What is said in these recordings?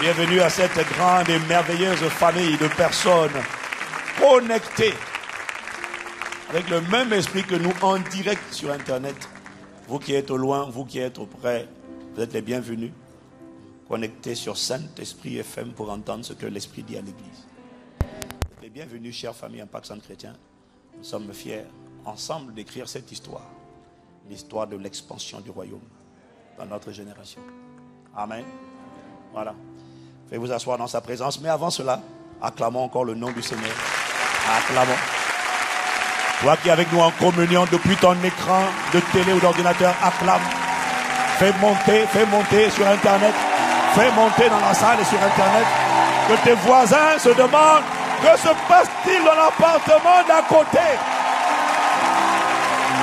Bienvenue à cette grande et merveilleuse famille de personnes connectées avec le même esprit que nous en direct sur Internet. Vous qui êtes au loin, vous qui êtes auprès, vous êtes les bienvenus. Connectés sur Saint-Esprit FM pour entendre ce que l'Esprit dit à l'Église. Vous êtes les bienvenus, chère famille Impact Centre Chrétien. Nous sommes fiers, ensemble, d'écrire cette histoire. L'histoire de l'expansion du royaume dans notre génération. Amen. Voilà. Faites vous asseoir dans sa présence. Mais avant cela, acclamons encore le nom du Seigneur. Acclamons. Toi qui es avec nous en communion depuis ton écran de télé ou d'ordinateur, acclame. Fais monter sur Internet. Fais monter dans la salle et sur Internet. Que tes voisins se demandent que se passe-t-il dans l'appartement d'à côté.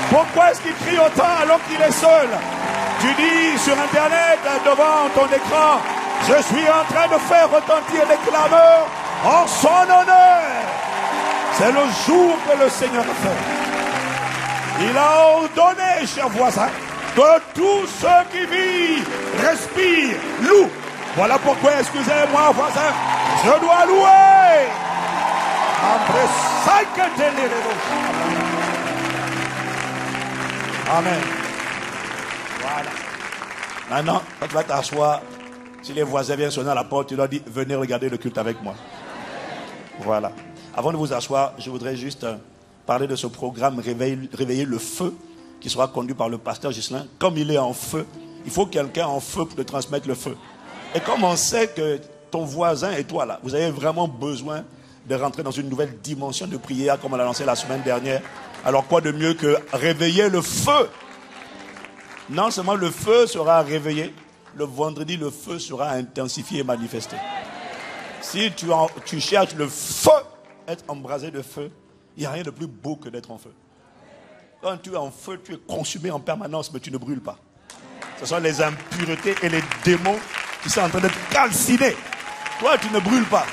Pourquoi est-ce qu'il crie autant alors qu'il est seul? Tu dis sur Internet, devant ton écran, je suis en train de faire retentir les clameurs en son honneur. C'est le jour que le Seigneur a fait. Il a ordonné, chers voisins, que tous ceux qui vivent, respirent, louent. Voilà pourquoi, excusez-moi, voisins, je dois louer. Amen. Voilà. Maintenant, quand tu vas t'asseoir, si les voisins viennent sonner à la porte, tu leur dis, venez regarder le culte avec moi. Voilà. Avant de vous asseoir, je voudrais juste parler de ce programme Réveiller le feu, qui sera conduit par le pasteur Ghislain. Comme il est en feu, il faut quelqu'un en feu pour te transmettre le feu. Et comme on sait que ton voisin et toi, là, vous avez vraiment besoin de rentrer dans une nouvelle dimension de prière, comme on l'a lancé la semaine dernière, alors quoi de mieux que réveiller le feu? Non seulement le feu sera réveillé, le vendredi, le feu sera intensifié et manifesté. Si tu cherches le feu, être embrasé de feu, il n'y a rien de plus beau que d'être en feu. Quand tu es en feu, tu es consumé en permanence, mais tu ne brûles pas. Ce sont les impuretés et les démons qui sont en train d'être calcinés. Toi, tu ne brûles pas.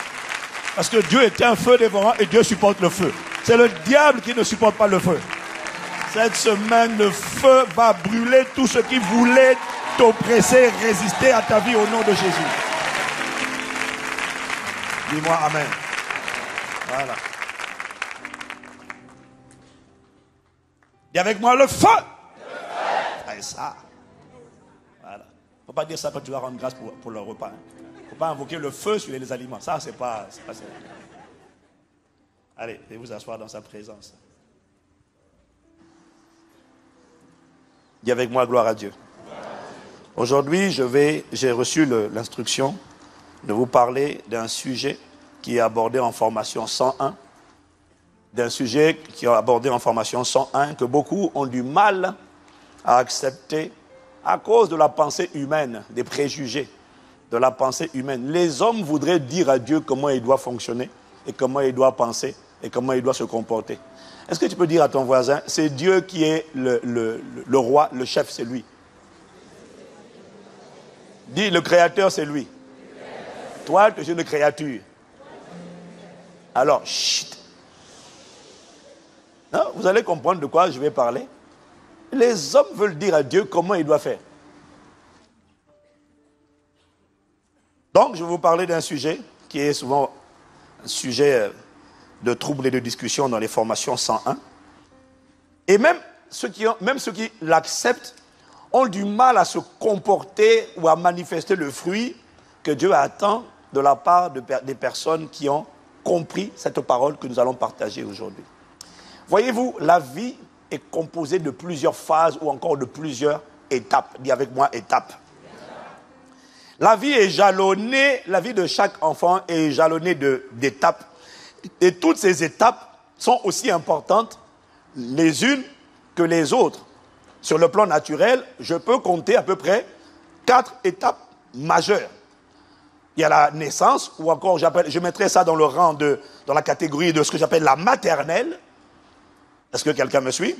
Parce que Dieu est un feu dévorant et Dieu supporte le feu. C'est le diable qui ne supporte pas le feu. Cette semaine, le feu va brûler tout ce qui voulait t'oppresser, résister à ta vie au nom de Jésus. Dis-moi Amen. Voilà. Dis avec moi le feu. C'est ça. Voilà. Il ne faut pas dire ça quand tu vas rendre grâce pour le repas. Il ne faut pas invoquer le feu sur les aliments. Ça, c'est pas sérieux. Allez, veuillez vous asseoir dans sa présence. Dis avec moi gloire à Dieu. Aujourd'hui, j'ai reçu l'instruction de vous parler d'un sujet qui est abordé en formation 101. D'un sujet qui est abordé en formation 101 que beaucoup ont du mal à accepter à cause de la pensée humaine, des préjugés de la pensée humaine. Les hommes voudraient dire à Dieu comment il doit fonctionner et comment il doit penser et comment il doit se comporter. Est-ce que tu peux dire à ton voisin, c'est Dieu qui est le roi, le chef, c'est lui. Dis, le créateur, c'est lui. Toi, tu es une créature. Alors, chut. Non, vous allez comprendre de quoi je vais parler. Les hommes veulent dire à Dieu comment il doit faire. Donc, je vais vous parler d'un sujet qui est souvent un sujet de troubles et de discussion dans les formations 101. Et même ceux qui l'acceptent ont du mal à se comporter ou à manifester le fruit que Dieu attend de la part des personnes qui ont compris cette parole que nous allons partager aujourd'hui. Voyez-vous, la vie est composée de plusieurs phases ou encore de plusieurs étapes. Dis avec moi, étapes. La vie est jalonnée, la vie de chaque enfant est jalonnée d'étapes. Et toutes ces étapes sont aussi importantes les unes que les autres. Sur le plan naturel, je peux compter à peu près 4 étapes majeures. Il y a la naissance, ou encore je mettrais ça dans le rang dans la catégorie de ce que j'appelle la maternelle. Est-ce que quelqu'un me suit?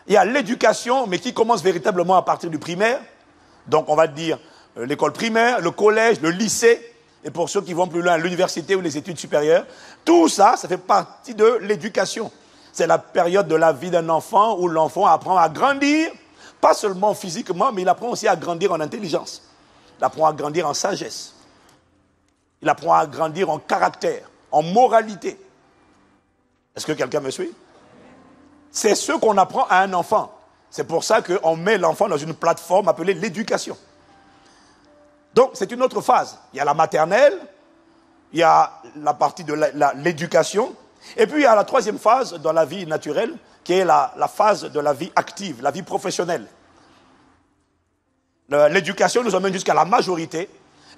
Il y a l'éducation, mais qui commence véritablement à partir du primaire. Donc on va dire l'école primaire, le collège, le lycée. Et pour ceux qui vont plus loin, l'université ou les études supérieures, tout ça, ça fait partie de l'éducation. C'est la période de la vie d'un enfant où l'enfant apprend à grandir, pas seulement physiquement, mais il apprend aussi à grandir en intelligence. Il apprend à grandir en sagesse. Il apprend à grandir en caractère, en moralité. Est-ce que quelqu'un me suit? C'est ce qu'on apprend à un enfant. C'est pour ça qu'on met l'enfant dans une plateforme appelée l'éducation. Donc, c'est une autre phase. Il y a la maternelle, il y a la partie de l'éducation, et puis il y a la troisième phase dans la vie naturelle, qui est la phase de la vie active, la vie professionnelle. L'éducation nous emmène jusqu'à la majorité,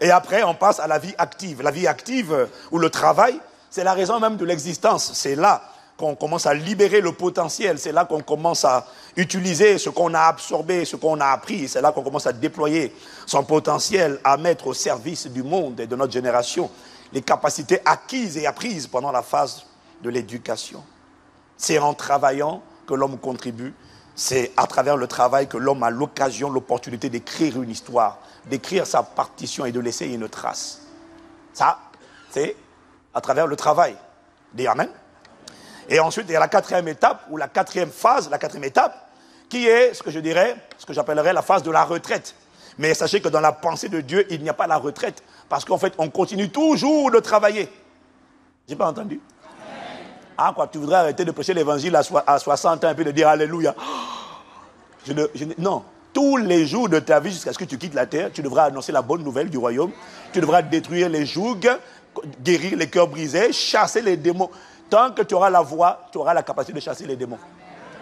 et après on passe à la vie active. La vie active, ou le travail, c'est la raison même de l'existence. C'est là qu'on commence à libérer le potentiel, c'est là qu'on commence à utiliser ce qu'on a absorbé, ce qu'on a appris, c'est là qu'on commence à déployer son potentiel, à mettre au service du monde et de notre génération les capacités acquises et apprises pendant la phase de l'éducation. C'est en travaillant que l'homme contribue, c'est à travers le travail que l'homme a l'occasion, l'opportunité d'écrire une histoire, d'écrire sa partition et de laisser une trace. Ça, c'est à travers le travail. Dis Amen. Et ensuite, il y a la quatrième étape, ou la quatrième phase, la quatrième étape, qui est ce que je dirais, ce que j'appellerais la phase de la retraite. Mais sachez que dans la pensée de Dieu, il n'y a pas la retraite, parce qu'en fait, on continue toujours de travailler. J'ai pas entendu? Ah quoi, tu voudrais arrêter de prêcher l'évangile à 60 ans et puis de dire Alléluia. Non, tous les jours de ta vie jusqu'à ce que tu quittes la terre, tu devras annoncer la bonne nouvelle du royaume, tu devras détruire les jougs, guérir les cœurs brisés, chasser les démons. Tant que tu auras la voix, tu auras la capacité de chasser les démons.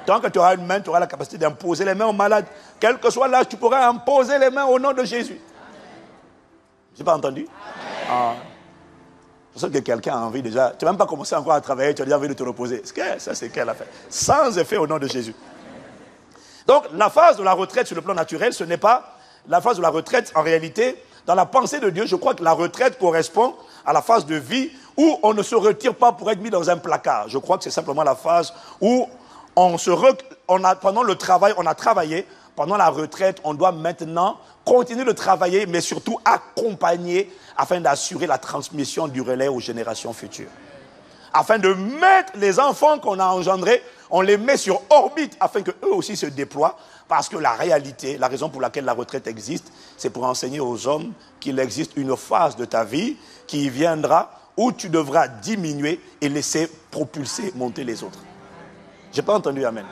Tant que tu auras une main, tu auras la capacité d'imposer les mains aux malades. Quel que soit l'âge, tu pourras imposer les mains au nom de Jésus. Je n'ai pas entendu? Ah. Je sens que quelqu'un a envie déjà. Tu n'as même pas commencé encore à travailler, tu as déjà envie de te reposer. Ça, c'est quelle affaire? Sans effet au nom de Jésus. Donc, la phase de la retraite sur le plan naturel, ce n'est pas la phase de la retraite en réalité. Dans la pensée de Dieu, je crois que la retraite correspond à la phase de vie où on ne se retire pas pour être mis dans un placard. Je crois que c'est simplement la phase où pendant le travail, on a travaillé. Pendant la retraite, on doit maintenant continuer de travailler, mais surtout accompagner afin d'assurer la transmission du relais aux générations futures. Afin de mettre les enfants qu'on a engendrés, on les met sur orbite afin qu'eux aussi se déploient. Parce que la réalité, la raison pour laquelle la retraite existe, c'est pour enseigner aux hommes qu'il existe une phase de ta vie qui viendra où tu devras diminuer et laisser propulser, monter les autres. Je n'ai pas entendu Amen.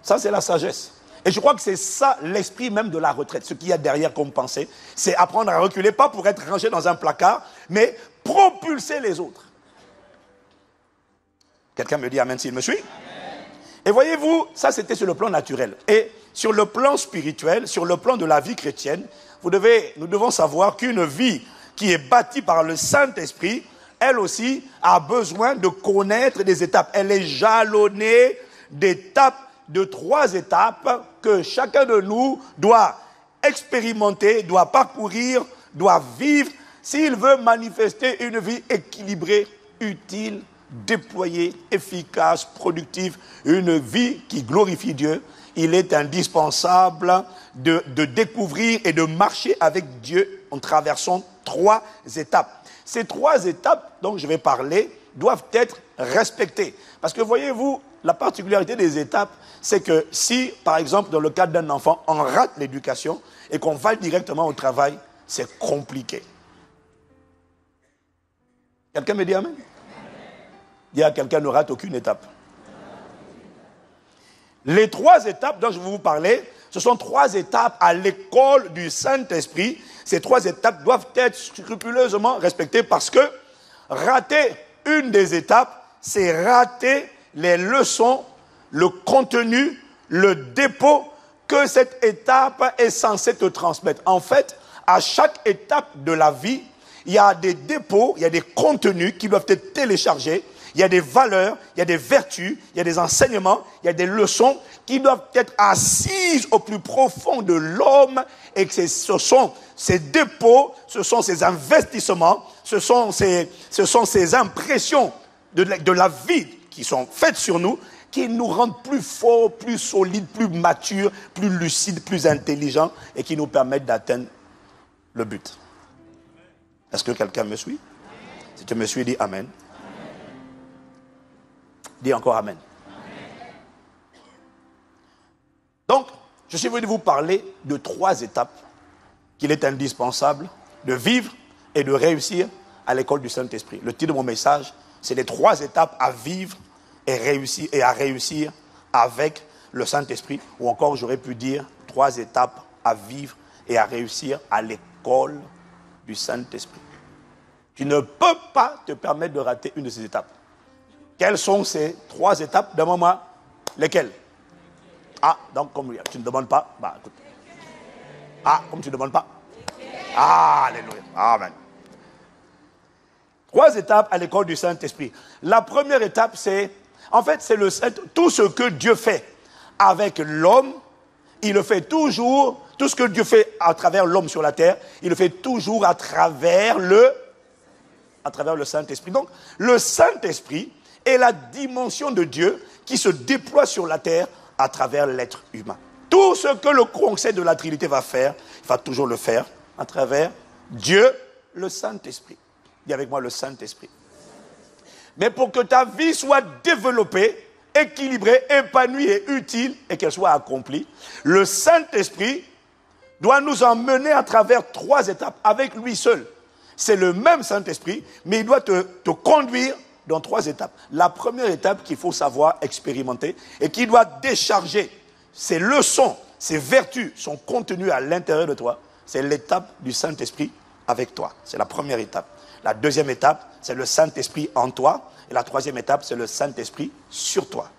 Ça, c'est la sagesse. Et je crois que c'est ça l'esprit même de la retraite. Ce qu'il y a derrière comme pensée, c'est apprendre à reculer, pas pour être rangé dans un placard, mais propulser les autres. Quelqu'un me dit Amen s'il me suit? Et voyez-vous, ça c'était sur le plan naturel. Et sur le plan spirituel, sur le plan de la vie chrétienne, nous devons savoir qu'une vie qui est bâtie par le Saint-Esprit, elle aussi a besoin de connaître des étapes. Elle est jalonnée d'étapes, de 3 étapes que chacun de nous doit expérimenter, doit parcourir, doit vivre s'il veut manifester une vie équilibrée, utile, déployée, efficace, productive, une vie qui glorifie Dieu. Il est indispensable de découvrir et de marcher avec Dieu en traversant 3 étapes. Ces 3 étapes dont je vais parler doivent être respectées. Parce que voyez-vous, la particularité des étapes, c'est que si, par exemple, dans le cadre d'un enfant, on rate l'éducation et qu'on va directement au travail, c'est compliqué. Quelqu'un me dit Amen? Il y a quelqu'un qui ne rate aucune étape. Les 3 étapes dont je vais vous parler, ce sont 3 étapes à l'école du Saint-Esprit. Ces 3 étapes doivent être scrupuleusement respectées parce que rater une des étapes, c'est rater les leçons, le contenu, le dépôt que cette étape est censée te transmettre. En fait, à chaque étape de la vie, il y a des dépôts, il y a des contenus qui doivent être téléchargés. Il y a des valeurs, il y a des vertus, il y a des enseignements, il y a des leçons qui doivent être assises au plus profond de l'homme et que ce sont ces dépôts, ce sont ces investissements, ce sont ces impressions de la vie qui sont faites sur nous qui nous rendent plus forts, plus solides, plus matures, plus lucides, plus intelligents et qui nous permettent d'atteindre le but. Est-ce que quelqu'un me suit? Si tu me suis, dis Amen. Dis encore Amen. Donc, je suis venu vous parler de 3 étapes qu'il est indispensable de vivre et de réussir à l'école du Saint-Esprit. Le titre de mon message, c'est les 3 étapes à vivre et à réussir avec le Saint-Esprit. Ou encore, j'aurais pu dire 3 étapes à vivre et à réussir à l'école du Saint-Esprit. Tu ne peux pas te permettre de rater une de ces étapes. Quelles sont ces 3 étapes? Demande-moi lesquelles. Ah, donc comme tu ne demandes pas, bah écoute. Ah, comme tu ne demandes pas. Ah, alléluia. Amen. 3 étapes à l'école du Saint-Esprit. La première étape, c'est, en fait, c'est tout ce que Dieu fait avec l'homme, il le fait toujours, tout ce que Dieu fait à travers l'homme sur la terre, il le fait toujours à travers le Saint-Esprit. Donc, le Saint-Esprit est la dimension de Dieu qui se déploie sur la terre à travers l'être humain. Tout ce que le conseil de la Trinité va faire, il va toujours le faire à travers Dieu, le Saint-Esprit. Dis avec moi le Saint-Esprit. Mais pour que ta vie soit développée, équilibrée, épanouie et utile, et qu'elle soit accomplie, le Saint-Esprit doit nous emmener à travers 3 étapes, avec lui seul. C'est le même Saint-Esprit, mais il doit te conduire dans 3 étapes. La première étape qu'il faut savoir expérimenter et qui doit décharger ses leçons, ses vertus, son contenu à l'intérieur de toi, c'est l'étape du Saint-Esprit avec toi. C'est la première étape. La deuxième étape, c'est le Saint-Esprit en toi. Et la troisième étape, c'est le Saint-Esprit sur toi.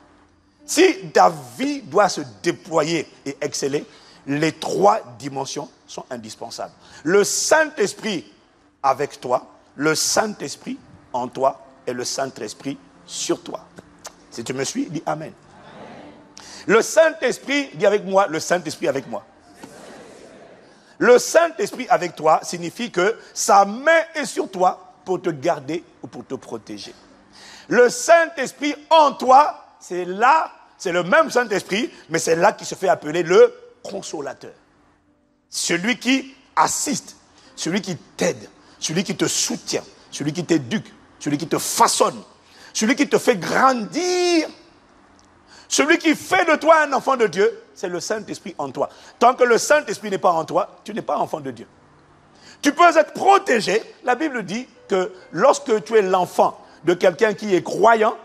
Si ta vie doit se déployer et exceller, les 3 dimensions sont indispensables. Le Saint-Esprit avec toi, le Saint-Esprit en toi et le Saint-Esprit sur toi. Si tu me suis, dis Amen. Le Saint-Esprit, dis avec moi, le Saint-Esprit avec moi. Le Saint-Esprit avec toi signifie que sa main est sur toi pour te garder ou pour te protéger. Le Saint-Esprit en toi, c'est là, c'est le même Saint-Esprit, mais c'est là qui se fait appeler le consolateur. Celui qui assiste, celui qui t'aide, celui qui te soutient, celui qui t'éduque, celui qui te façonne, celui qui te fait grandir, celui qui fait de toi un enfant de Dieu, c'est le Saint-Esprit en toi. Tant que le Saint-Esprit n'est pas en toi, tu n'es pas enfant de Dieu. Tu peux être protégé. La Bible dit que lorsque tu es l'enfant de quelqu'un qui est croyant,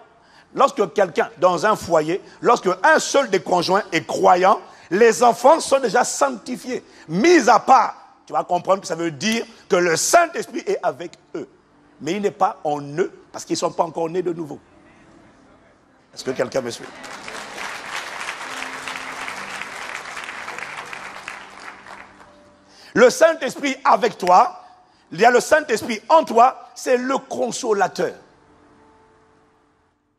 lorsque quelqu'un dans un foyer, lorsque un seul des conjoints est croyant, les enfants sont déjà sanctifiés, mis à part. Tu vas comprendre que ça veut dire que le Saint-Esprit est avec eux. Mais il n'est pas en eux parce qu'ils ne sont pas encore nés de nouveau. Est-ce que quelqu'un me suit? Le Saint-Esprit avec toi, il y a le Saint-Esprit en toi, c'est le consolateur.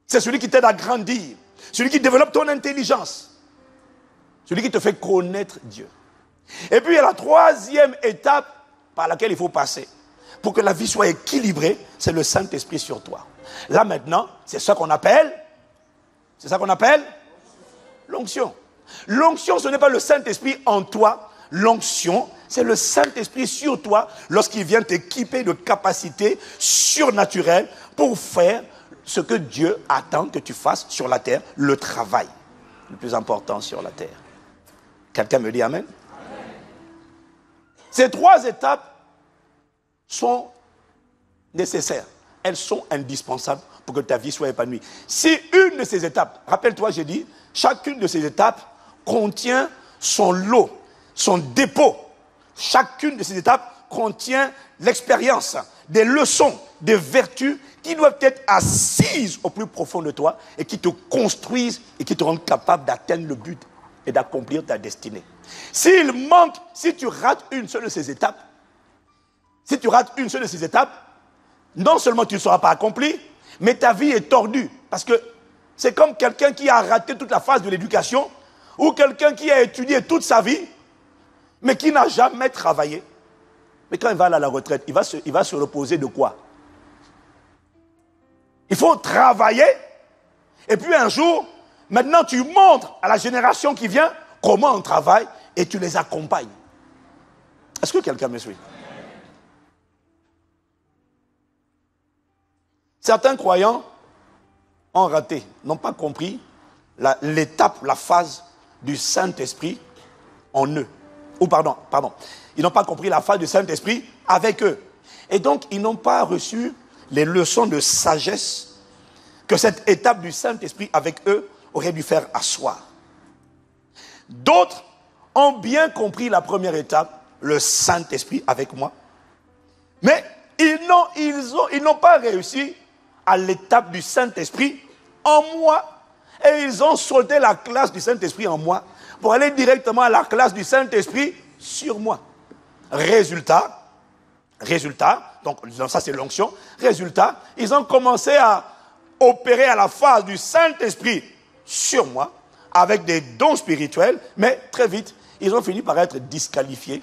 C'est celui qui t'aide à grandir, celui qui développe ton intelligence, celui qui te fait connaître Dieu. Et puis il y a la troisième étape par laquelle il faut passer pour que la vie soit équilibrée, c'est le Saint-Esprit sur toi. Là maintenant, c'est ça qu'on appelle l'onction. L'onction, ce n'est pas le Saint-Esprit en toi. L'onction, c'est le Saint-Esprit sur toi lorsqu'il vient t'équiper de capacités surnaturelles pour faire ce que Dieu attend que tu fasses sur la terre, le travail le plus important sur la terre. Quelqu'un me dit Amen? Amen. Ces 3 étapes sont nécessaires. Elles sont indispensables pour que ta vie soit épanouie. Si une de ces étapes, rappelle-toi, j'ai dit, chacune de ces étapes contient son lot, son dépôt. Chacune de ces étapes contient l'expérience, des leçons, des vertus qui doivent être assises au plus profond de toi et qui te construisent et qui te rendent capable d'atteindre le but et d'accomplir ta destinée. S'il manque, si tu rates une seule de ces étapes, non seulement tu ne seras pas accompli, mais ta vie est tordue. Parce que c'est comme quelqu'un qui a raté toute la phase de l'éducation ou quelqu'un qui a étudié toute sa vie, mais qui n'a jamais travaillé. Mais quand il va aller à la retraite, il va se reposer de quoi? Il faut travailler. Et puis un jour, maintenant tu montres à la génération qui vient comment on travaille et tu les accompagnes. Est-ce que quelqu'un me suit? Certains croyants ont raté, n'ont pas compris l'étape, la phase du Saint-Esprit en eux. Ou pardon. Ils n'ont pas compris la phase du Saint-Esprit avec eux. Et donc, ils n'ont pas reçu les leçons de sagesse que cette étape du Saint-Esprit avec eux aurait dû faire asseoir. D'autres ont bien compris la première étape, le Saint-Esprit avec moi. Mais ils n'ont pas réussi à l'étape du Saint-Esprit en moi. Et ils ont sauté la classe du Saint-Esprit en moi pour aller directement à la classe du Saint-Esprit sur moi. Résultat, donc ça c'est l'onction. Résultat, ils ont commencé à opérer à la phase du Saint-Esprit sur moi avec des dons spirituels, mais très vite, ils ont fini par être disqualifiés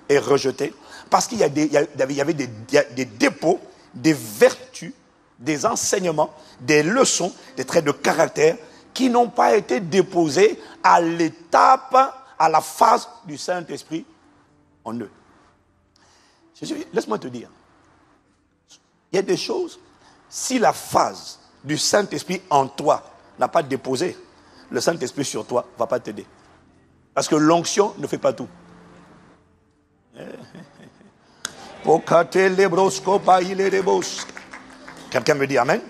et rejetés parce qu'il y avait des dépôts, des vertus, des enseignements, des leçons, des traits de caractère qui n'ont pas été déposés à l'étape, à la phase du Saint-Esprit en eux. Laisse-moi te dire, il y a des choses, si la phase du Saint-Esprit en toi n'a pas déposé, le Saint-Esprit sur toi ne va pas t'aider. Parce que l'onction ne fait pas tout. Quelqu'un me dit amen?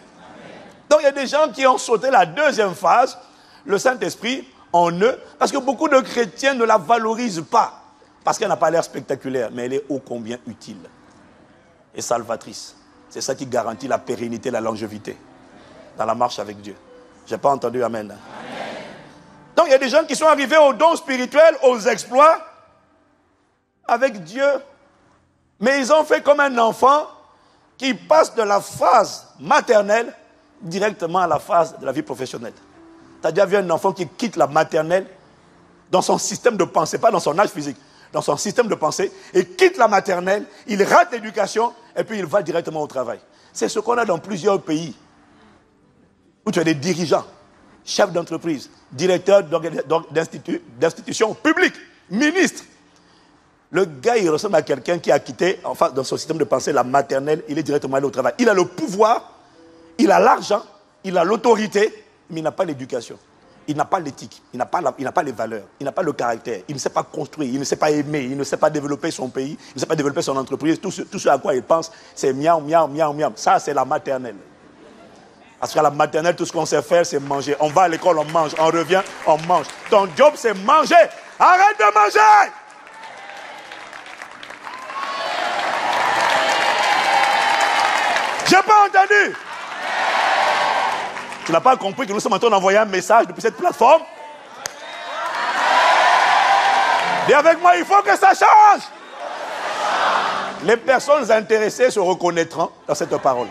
Donc il y a des gens qui ont sauté la deuxième phase, le Saint-Esprit en eux, parce que beaucoup de chrétiens ne la valorisent pas. Parce qu'elle n'a pas l'air spectaculaire, mais elle est ô combien utile et salvatrice. C'est ça qui garantit la pérennité, la longévité dans la marche avec Dieu. Je n'ai pas entendu amen. Donc il y a des gens qui sont arrivés aux dons spirituels, aux exploits, avec Dieu. Mais ils ont fait comme un enfant qui passe de la phase maternelle directement à la phase de la vie professionnelle. Tu as déjà vu un enfant qui quitte la maternelle dans son système de pensée, pas dans son âge physique, dans son système de pensée, et quitte la maternelle, il rate l'éducation, et puis il va directement au travail. C'est ce qu'on a dans plusieurs pays, où tu as des dirigeants, chefs d'entreprise, directeurs d'institutions publiques, ministres. Le gars, il ressemble à quelqu'un qui a quitté, enfin, dans son système de pensée, la maternelle, il est directement allé au travail. Il a le pouvoir, il a l'argent, il a l'autorité, mais il n'a pas l'éducation. Il n'a pas l'éthique, il n'a pas les valeurs, il n'a pas le caractère, il ne sait pas construire, il ne sait pas aimer, il ne sait pas développer son pays, il ne sait pas développer son entreprise. Tout ce à quoi il pense, c'est miam, miam, miam, miam. Ça, c'est la maternelle. Parce qu'à la maternelle, tout ce qu'on sait faire, c'est manger. On va à l'école, on mange, on revient, on mange. Ton job, c'est manger. Arrête de manger! J'ai pas entendu! Tu n'as pas compris que nous sommes en train d'envoyer un message depuis cette plateforme? Dis avec moi, il faut que ça change. Les personnes intéressées se reconnaîtront dans cette parole.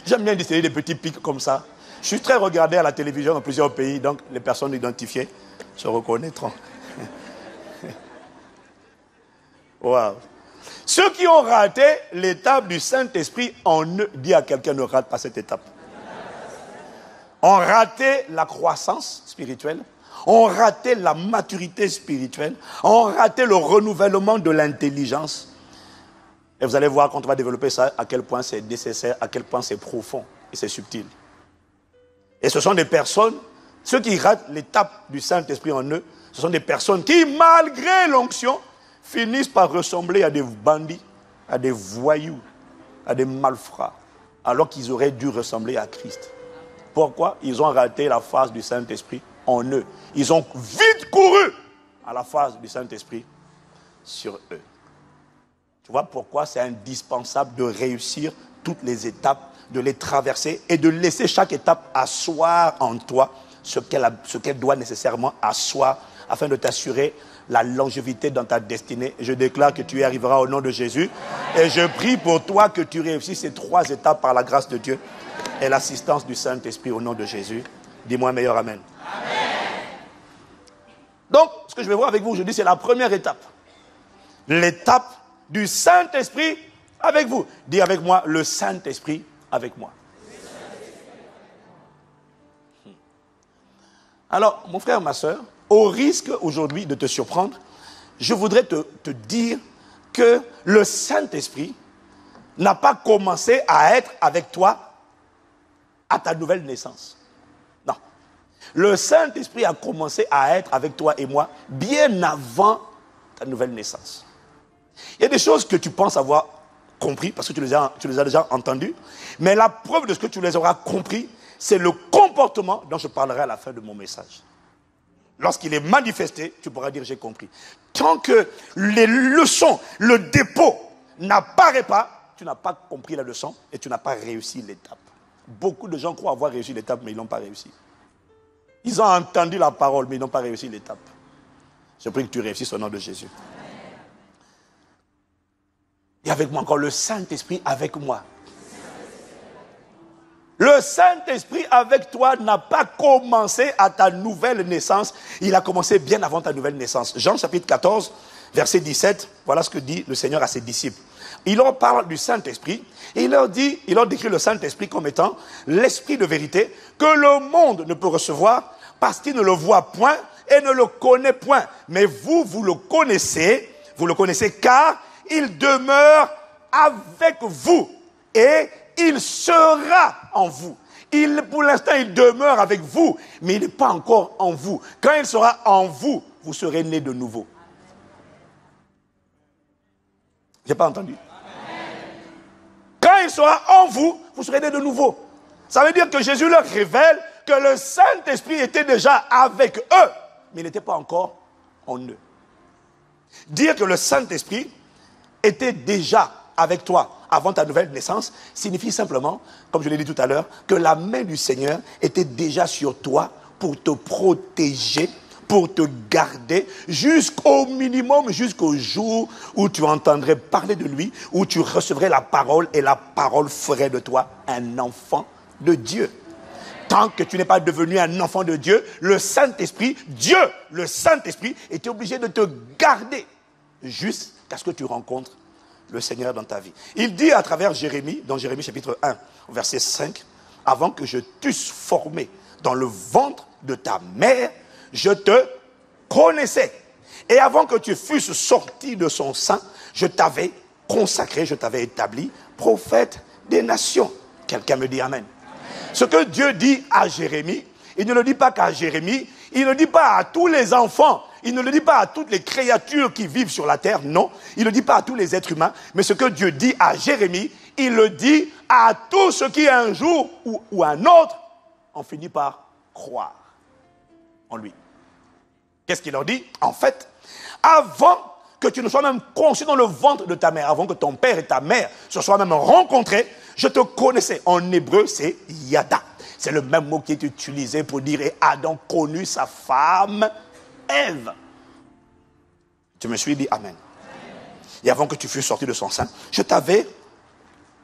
J'aime bien distinguer des petits pics comme ça. Je suis très regardé à la télévision dans plusieurs pays, donc les personnes identifiées se reconnaîtront. Wow. Ceux qui ont raté l'étape du Saint-Esprit en eux, dis à quelqu'un, ne rate pas cette étape. Ont raté la croissance spirituelle, ont raté la maturité spirituelle, ont raté le renouvellement de l'intelligence. Et vous allez voir quand on va développer ça, à quel point c'est nécessaire, à quel point c'est profond et c'est subtil. Et ce sont des personnes, ceux qui ratent l'étape du Saint-Esprit en eux, ce sont des personnes qui, malgré l'onction, finissent par ressembler à des bandits, à des voyous, à des malfrats, alors qu'ils auraient dû ressembler à Christ. Pourquoi? Ils ont raté la phase du Saint-Esprit en eux. Ils ont vite couru à la phase du Saint-Esprit sur eux. Tu vois pourquoi c'est indispensable de réussir toutes les étapes, de les traverser et de laisser chaque étape asseoir en toi ce qu'elle doit nécessairement asseoir afin de t'assurer la longévité dans ta destinée. Je déclare que tu y arriveras au nom de Jésus. Et je prie pour toi que tu réussisses ces 3 étapes par la grâce de Dieu et l'assistance du Saint-Esprit au nom de Jésus. Dis-moi un meilleur amen. Amen. Donc, ce que je vais voir avec vous aujourd'hui, c'est la première étape. L'étape du Saint-Esprit avec vous. Dis avec moi, le Saint-Esprit avec moi. Alors, mon frère, ma soeur, au risque aujourd'hui de te surprendre, je voudrais te dire que le Saint-Esprit n'a pas commencé à être avec toi à ta nouvelle naissance. Non. Le Saint-Esprit a commencé à être avec toi et moi bien avant ta nouvelle naissance. Il y a des choses que tu penses avoir compris parce que tu les as déjà entendues. Mais la preuve de ce que tu les auras compris, c'est le comportement dont je parlerai à la fin de mon message. Lorsqu'il est manifesté, tu pourras dire j'ai compris. Tant que les leçons, le dépôt n'apparaît pas, tu n'as pas compris la leçon et tu n'as pas réussi l'étape. Beaucoup de gens croient avoir réussi l'étape, mais ils n'ont pas réussi. Ils ont entendu la parole, mais ils n'ont pas réussi l'étape. Je prie que tu réussisses au nom de Jésus. Et avec moi encore, le Saint-Esprit avec moi. Le Saint-Esprit avec toi n'a pas commencé à ta nouvelle naissance. Il a commencé bien avant ta nouvelle naissance. Jean chapitre 14, verset 17, voilà ce que dit le Seigneur à ses disciples. Il leur parle du Saint-Esprit et il leur décrit le Saint-Esprit comme étant l'Esprit de vérité que le monde ne peut recevoir parce qu'il ne le voit point et ne le connaît point. Mais vous le connaissez car il demeure avec vous et il sera en vous. Pour l'instant, il demeure avec vous, mais il n'est pas encore en vous. Quand il sera en vous, vous serez nés de nouveau. Je n'ai pas entendu. Quand il sera en vous, vous serez nés de nouveau. Ça veut dire que Jésus leur révèle que le Saint-Esprit était déjà avec eux, mais il n'était pas encore en eux. Dire que le Saint-Esprit était déjà avec toi avant ta nouvelle naissance signifie simplement, comme je l'ai dit tout à l'heure, que la main du Seigneur était déjà sur toi pour te protéger, pour te garder jusqu'au minimum, jusqu'au jour où tu entendrais parler de lui, où tu recevrais la parole et la parole ferait de toi un enfant de Dieu. Tant que tu n'es pas devenu un enfant de Dieu, le Saint-Esprit, Dieu, le Saint-Esprit, était obligé de te garder jusqu'à ce que tu rencontres le Seigneur dans ta vie. Il dit à travers Jérémie, dans Jérémie chapitre 1, verset 5, « Avant que je t'eusse formé dans le ventre de ta mère, je te connaissais. Et avant que tu fusses sorti de son sein, je t'avais consacré, je t'avais établi prophète des nations. » Quelqu'un me dit Amen. Ce que Dieu dit à Jérémie, il ne le dit pas qu'à Jérémie, il ne le dit pas à tous les enfants, il ne le dit pas à toutes les créatures qui vivent sur la terre, non. Il ne le dit pas à tous les êtres humains, mais ce que Dieu dit à Jérémie, il le dit à tous ceux qui un jour ou un autre ont fini par croire en lui. Qu'est-ce qu'il leur dit? En fait, avant que tu ne sois même conçu dans le ventre de ta mère, avant que ton père et ta mère se soient même rencontrés, je te connaissais. En hébreu, c'est Yada. C'est le même mot qui est utilisé pour dire « Et Adam connut sa femme Ève ». Tu me suis dit Amen. Et avant que tu fusses sorti de son sein, je t'avais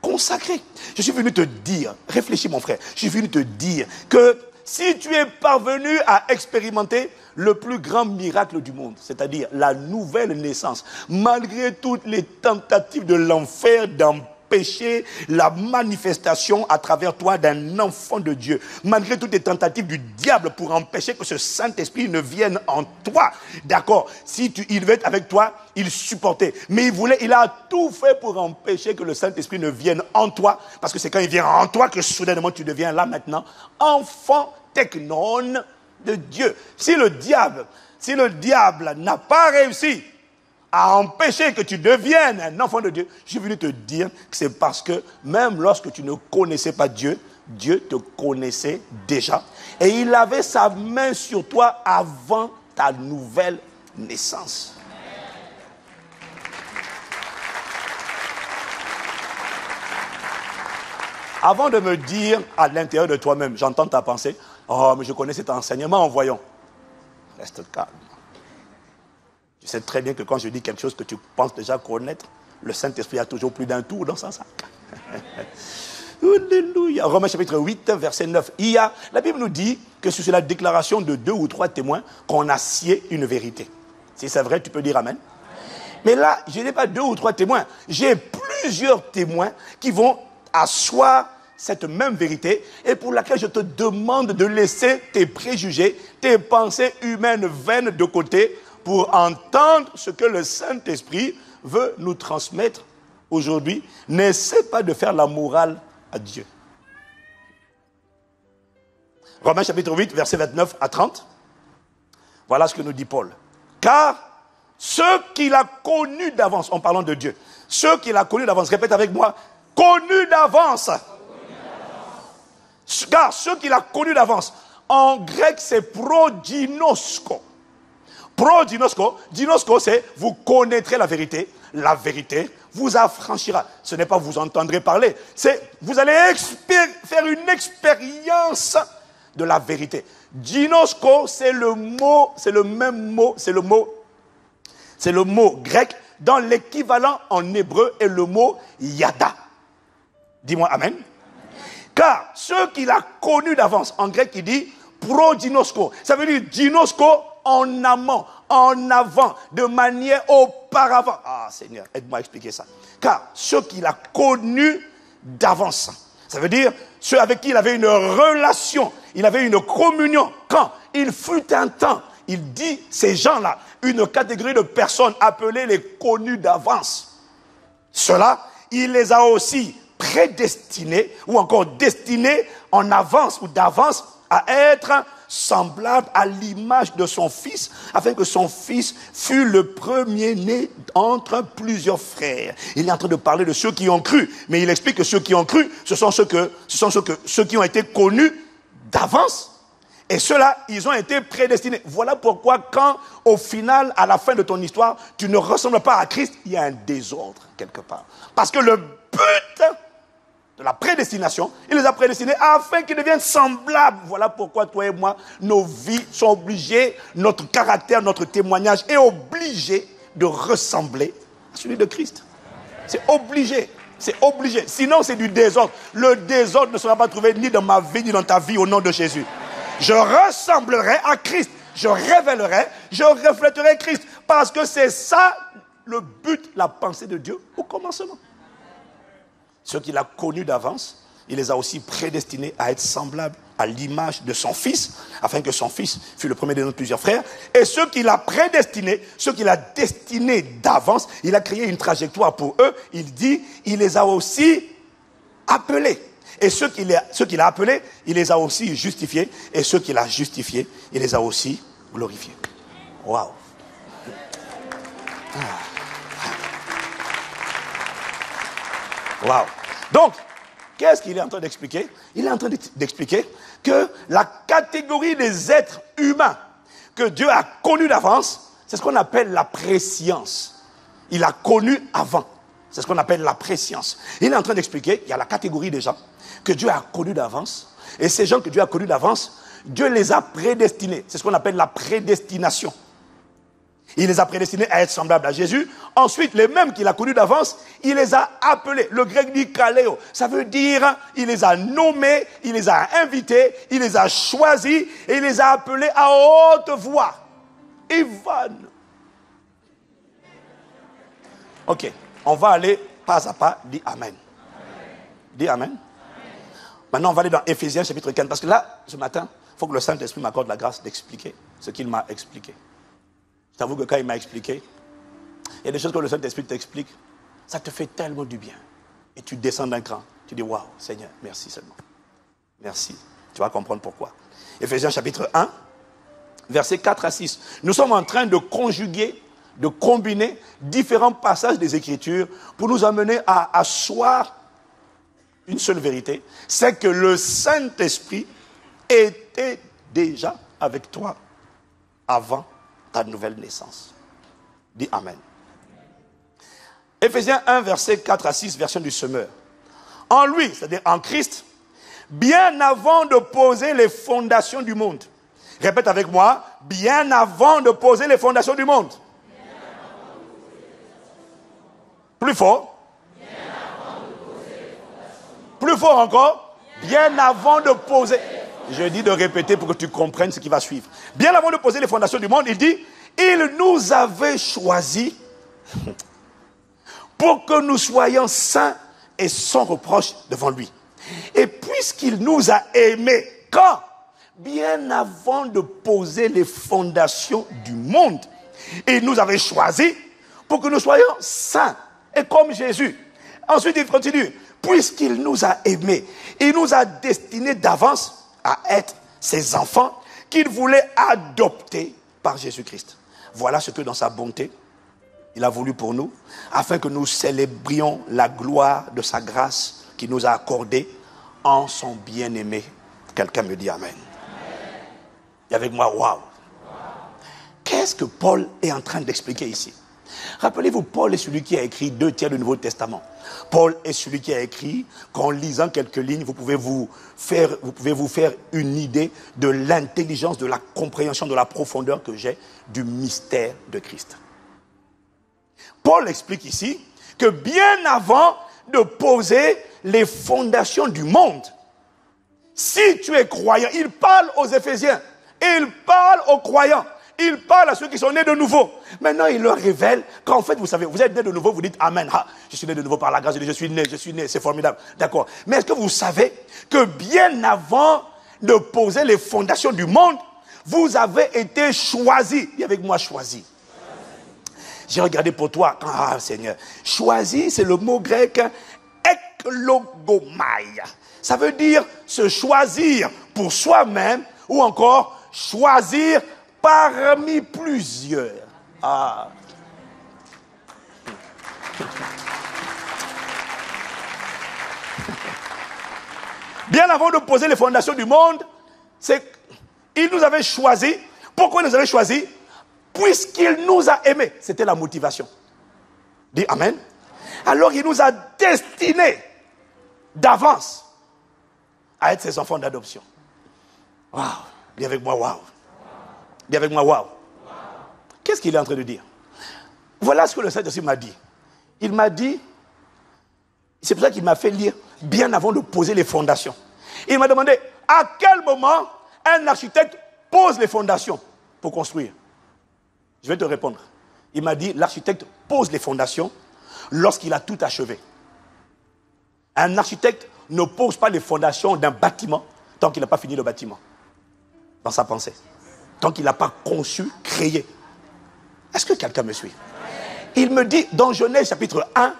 consacré. Je suis venu te dire, réfléchis mon frère, je suis venu te dire que si tu es parvenu à expérimenter le plus grand miracle du monde, c'est-à-dire la nouvelle naissance, malgré toutes les tentatives de l'enfer d'empêcher la manifestation à travers toi d'un enfant de Dieu, malgré toutes les tentatives du diable pour empêcher que ce Saint-Esprit ne vienne en toi, d'accord, il devait être avec toi, il supportait, mais il a tout fait pour empêcher que le Saint-Esprit ne vienne en toi, parce que c'est quand il vient en toi que soudainement tu deviens là maintenant, enfant technon de Dieu. Si le diable n'a pas réussi à empêcher que tu deviennes un enfant de Dieu, je suis venu te dire que c'est parce que même lorsque tu ne connaissais pas Dieu, Dieu te connaissait déjà. Et il avait sa main sur toi avant ta nouvelle naissance. Avant de me dire à l'intérieur de toi-même, j'entends ta pensée, oh, mais je connais cet enseignement en voyant. Reste calme. Je sais très bien que quand je dis quelque chose que tu penses déjà connaître, le Saint-Esprit a toujours plus d'un tour dans son sac. Alléluia. Romains chapitre 8, verset 9. La Bible nous dit que c'est sur la déclaration de 2 ou 3 témoins qu'on assied une vérité. Si c'est vrai, tu peux dire Amen. Mais là, je n'ai pas 2 ou 3 témoins. J'ai plusieurs témoins qui vont asseoir cette même vérité et pour laquelle je te demande de laisser tes préjugés, tes pensées humaines vaines de côté pour entendre ce que le Saint-Esprit veut nous transmettre aujourd'hui. N'essaie pas de faire la morale à Dieu. Romains chapitre 8, versets 29 à 30. Voilà ce que nous dit Paul. Car ceux qu'il a connus d'avance, en parlant de Dieu, ceux qu'il a connus d'avance, répète avec moi, connus d'avance. Car ceux qu'il a connus d'avance, en grec c'est proginosko. Proginosko, ginosko c'est vous connaîtrez la vérité vous affranchira. Ce n'est pas vous entendrez parler, c'est vous allez faire une expérience de la vérité. Ginosko c'est le mot, c'est le même mot, c'est le mot grec dans l'équivalent en hébreu est le mot yada. Dis-moi amen. Car ceux qu'il a connus d'avance, en grec il dit proginosko, ça veut dire ginosko en amont, en avant, de manière auparavant. Ah Seigneur, aide-moi à expliquer ça. Car ceux qu'il a connus d'avance, ça veut dire ceux avec qui il avait une relation, il avait une communion. Quand il fut un temps, il dit ces gens-là, une catégorie de personnes appelées les connus d'avance. Ceux-là, il les a aussi prédestinés ou encore destinés en avance ou d'avance à être semblable à l'image de son fils, afin que son fils fût le premier-né entre plusieurs frères. Il est en train de parler de ceux qui ont cru, mais il explique que ceux qui ont cru, ce sont ceux qui ont été connus d'avance, et ceux-là, ils ont été prédestinés. Voilà pourquoi quand, au final, à la fin de ton histoire, tu ne ressembles pas à Christ, il y a un désordre quelque part. Parce que le but de la prédestination, il les a prédestinés afin qu'ils deviennent semblables. Voilà pourquoi toi et moi, nos vies sont obligées, notre caractère, notre témoignage est obligé de ressembler à celui de Christ. C'est obligé. C'est obligé. Sinon, c'est du désordre. Le désordre ne sera pas trouvé ni dans ma vie, ni dans ta vie, au nom de Jésus. Je ressemblerai à Christ. Je révélerai, je reflèterai Christ. Parce que c'est ça le but, la pensée de Dieu au commencement. Ceux qu'il a connus d'avance, il les a aussi prédestinés à être semblables à l'image de son fils, afin que son fils fût le premier de nos plusieurs frères. Et ceux qu'il a prédestinés, ceux qu'il a destinés d'avance, il a créé une trajectoire pour eux. Il dit, il les a aussi appelés. Et ceux qu'il a appelés, il les a aussi justifiés. Et ceux qu'il a justifiés, il les a aussi glorifiés. Waouh! Waouh! Donc, qu'est-ce qu'il est en train d'expliquer? Il est en train d'expliquer que la catégorie des êtres humains que Dieu a connus d'avance, c'est ce qu'on appelle la préscience. Il a connu avant. C'est ce qu'on appelle la préscience. Il est en train d'expliquer qu'il y a la catégorie des gens que Dieu a connus d'avance. Et ces gens que Dieu a connus d'avance, Dieu les a prédestinés. C'est ce qu'on appelle la prédestination. Il les a prédestinés à être semblables à Jésus. Ensuite, les mêmes qu'il a connus d'avance, il les a appelés. Le grec dit kaleo. Ça veut dire, il les a nommés, il les a invités, il les a choisis et il les a appelés à haute voix. Ivan. Ok, on va aller pas à pas. Dis Amen. Dis Amen. Maintenant, on va aller dans Éphésiens chapitre 15. Parce que là, ce matin, il faut que le Saint-Esprit m'accorde la grâce d'expliquer ce qu'il m'a expliqué. Je t'avoue que quand il m'a expliqué, il y a des choses que le Saint-Esprit t'explique, ça te fait tellement du bien. Et tu descends d'un cran. Tu dis, waouh, Seigneur, merci seulement. Merci. Tu vas comprendre pourquoi. Éphésiens chapitre 1, versets 4 à 6. Nous sommes en train de conjuguer, de combiner différents passages des Écritures pour nous amener à asseoir une seule vérité. C'est que le Saint-Esprit était déjà avec toi avant ta nouvelle naissance. Dis Amen. Éphésiens 1, verset 4 à 6, version du Semeur. En lui, c'est-à-dire en Christ, bien avant de poser les fondations du monde. Répète avec moi, bien avant de poser les fondations du monde. Plus fort. Plus fort encore. Bien avant de poser. Je dis de répéter pour que tu comprennes ce qui va suivre. Bien avant de poser les fondations du monde, il dit, il nous avait choisis pour que nous soyons saints et sans reproche devant lui. Et puisqu'il nous a aimés, quand? Bien avant de poser les fondations du monde, il nous avait choisis pour que nous soyons saints et comme Jésus. Ensuite, il continue. Puisqu'il nous a aimés, il nous a destinés d'avance à être ses enfants qu'il voulait adopter par Jésus-Christ. Voilà ce que dans sa bonté, il a voulu pour nous, afin que nous célébrions la gloire de sa grâce qu'il nous a accordée en son bien-aimé. Quelqu'un me dit Amen. Et avec moi, waouh. Qu'est-ce que Paul est en train d'expliquer ici? Rappelez-vous, Paul est celui qui a écrit 2 tiers du Nouveau Testament. Paul est celui qui a écrit, qu'en lisant quelques lignes, vous pouvez vous faire une idée de l'intelligence, de la compréhension, de la profondeur que j'ai du mystère de Christ. Paul explique ici que bien avant de poser les fondations du monde, si tu es croyant, il parle aux Éphésiens, il parle aux croyants, il parle à ceux qui sont nés de nouveau. Maintenant, il leur révèle qu'en fait, vous savez, vous êtes nés de nouveau, vous dites Amen. Ah, je suis né de nouveau par la grâce de Dieu, je suis né, c'est formidable. D'accord. Mais est-ce que vous savez que bien avant de poser les fondations du monde, vous avez été choisis. Dis avec moi, choisis. J'ai regardé pour toi. Ah, Seigneur. Choisi, c'est le mot grec eklogomai. Ça veut dire se choisir pour soi-même ou encore choisir parmi plusieurs. Ah. Bien avant de poser les fondations du monde, il nous avait choisis. Pourquoi il nous avait choisis? Puisqu'il nous a aimés. C'était la motivation. Dis Amen. Alors il nous a destinés d'avance à être ses enfants d'adoption. Waouh. Dis avec moi, waouh. Dis avec moi, waouh. Qu'est-ce qu'il est en train de dire? Voilà ce que le Saint-Esprit m'a dit. Il m'a dit, c'est pour ça qu'il m'a fait lire bien avant de poser les fondations. Il m'a demandé à quel moment un architecte pose les fondations pour construire. Je vais te répondre. Il m'a dit, l'architecte pose les fondations lorsqu'il a tout achevé. Un architecte ne pose pas les fondations d'un bâtiment tant qu'il n'a pas fini le bâtiment. Dans sa pensée. Tant qu'il n'a pas conçu, créé. Est-ce que quelqu'un me suit? Il me dit, dans Genèse chapitre 1,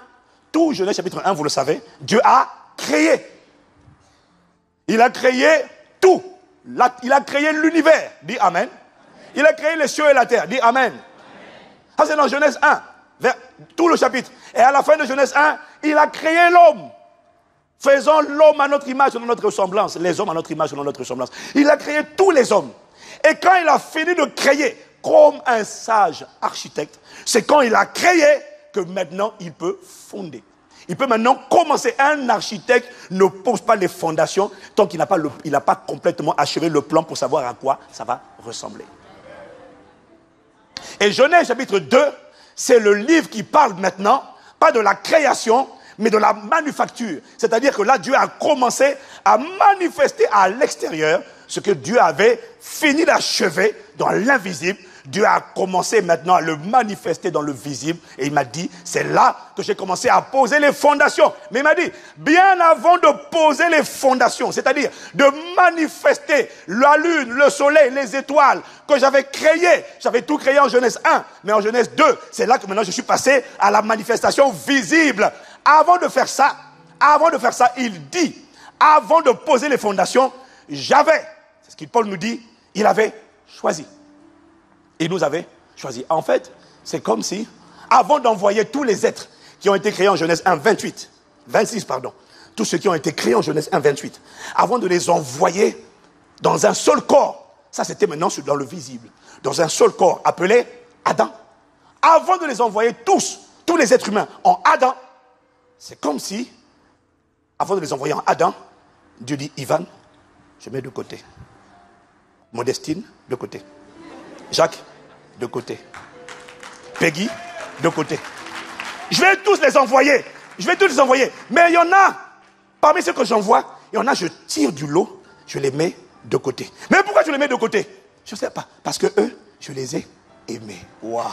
tout Genèse chapitre 1, vous le savez, Dieu a créé. Il a créé tout. Il a créé l'univers. Dis Amen. Il a créé les cieux et la terre. Dis Amen. Ça c'est dans Genèse 1, vers tout le chapitre. Et à la fin de Genèse 1, il a créé l'homme. Faisons l'homme à notre image, selon notre ressemblance. Les hommes à notre image, selon notre ressemblance. Il a créé tous les hommes. Et quand il a fini de créer, comme un sage architecte, c'est quand il a créé que maintenant il peut fonder. Il peut maintenant commencer. Un architecte ne pose pas les fondations tant qu'il n'a pas complètement achevé le plan pour savoir à quoi ça va ressembler. Et Genèse chapitre 2, c'est le livre qui parle maintenant, pas de la création, mais de la manufacture. C'est-à-dire que là, Dieu a commencé à manifester à l'extérieur ce que Dieu avait fini d'achever dans l'invisible. Dieu a commencé maintenant à le manifester dans le visible. Et il m'a dit, c'est là que j'ai commencé à poser les fondations. Mais il m'a dit, bien avant de poser les fondations, c'est-à-dire de manifester la lune, le soleil, les étoiles que j'avais créées. J'avais tout créé en Genèse 1, mais en Genèse 2, c'est là que maintenant je suis passé à la manifestation visible. Avant de faire ça, il dit, avant de poser les fondations, j'avais, c'est ce que Paul nous dit, il avait choisi. Il nous avait choisi. En fait, c'est comme si, avant d'envoyer tous les êtres qui ont été créés en Genèse 1, 26, tous ceux qui ont été créés en Genèse 1, 28, avant de les envoyer dans un seul corps, ça c'était maintenant dans le visible, dans un seul corps appelé Adam. Avant de les envoyer tous les êtres humains en Adam, c'est comme si, avant de les envoyer en Adam, Dieu dit, Ivan, je mets de côté. Modestine, de côté. Jacques, de côté. Peggy, de côté. Je vais tous les envoyer. Mais il y en a, parmi ceux que j'envoie, il y en a, je tire du lot, je les mets de côté. Mais pourquoi je les mets de côté? Je ne sais pas. Parce que eux, je les ai aimés. Waouh.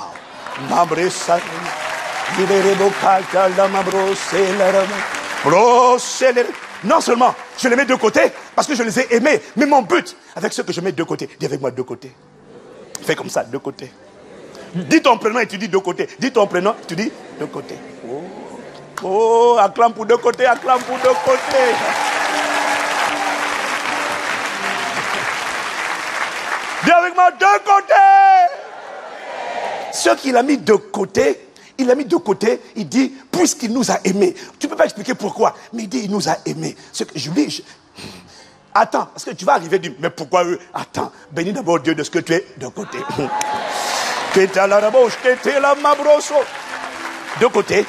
Non seulement je les mets de côté parce que je les ai aimés, mais mon but avec ceux que je mets de côté, dis avec moi de côté. Fais comme ça, de côté. Dis ton prénom et tu dis de côté. Dis ton prénom, tu dis de côté. Oh, acclame pour de côté, acclame pour de côté. d'abord de côté. Ce qu'il a mis de côté, il dit, puisqu'il nous a aimés. Tu ne peux pas expliquer pourquoi, mais il dit, il nous a aimés. Attends, parce que tu vas arriver et dire, mais pourquoi eux? Attends, bénis d'abord Dieu de ce que tu es de côté. De côté.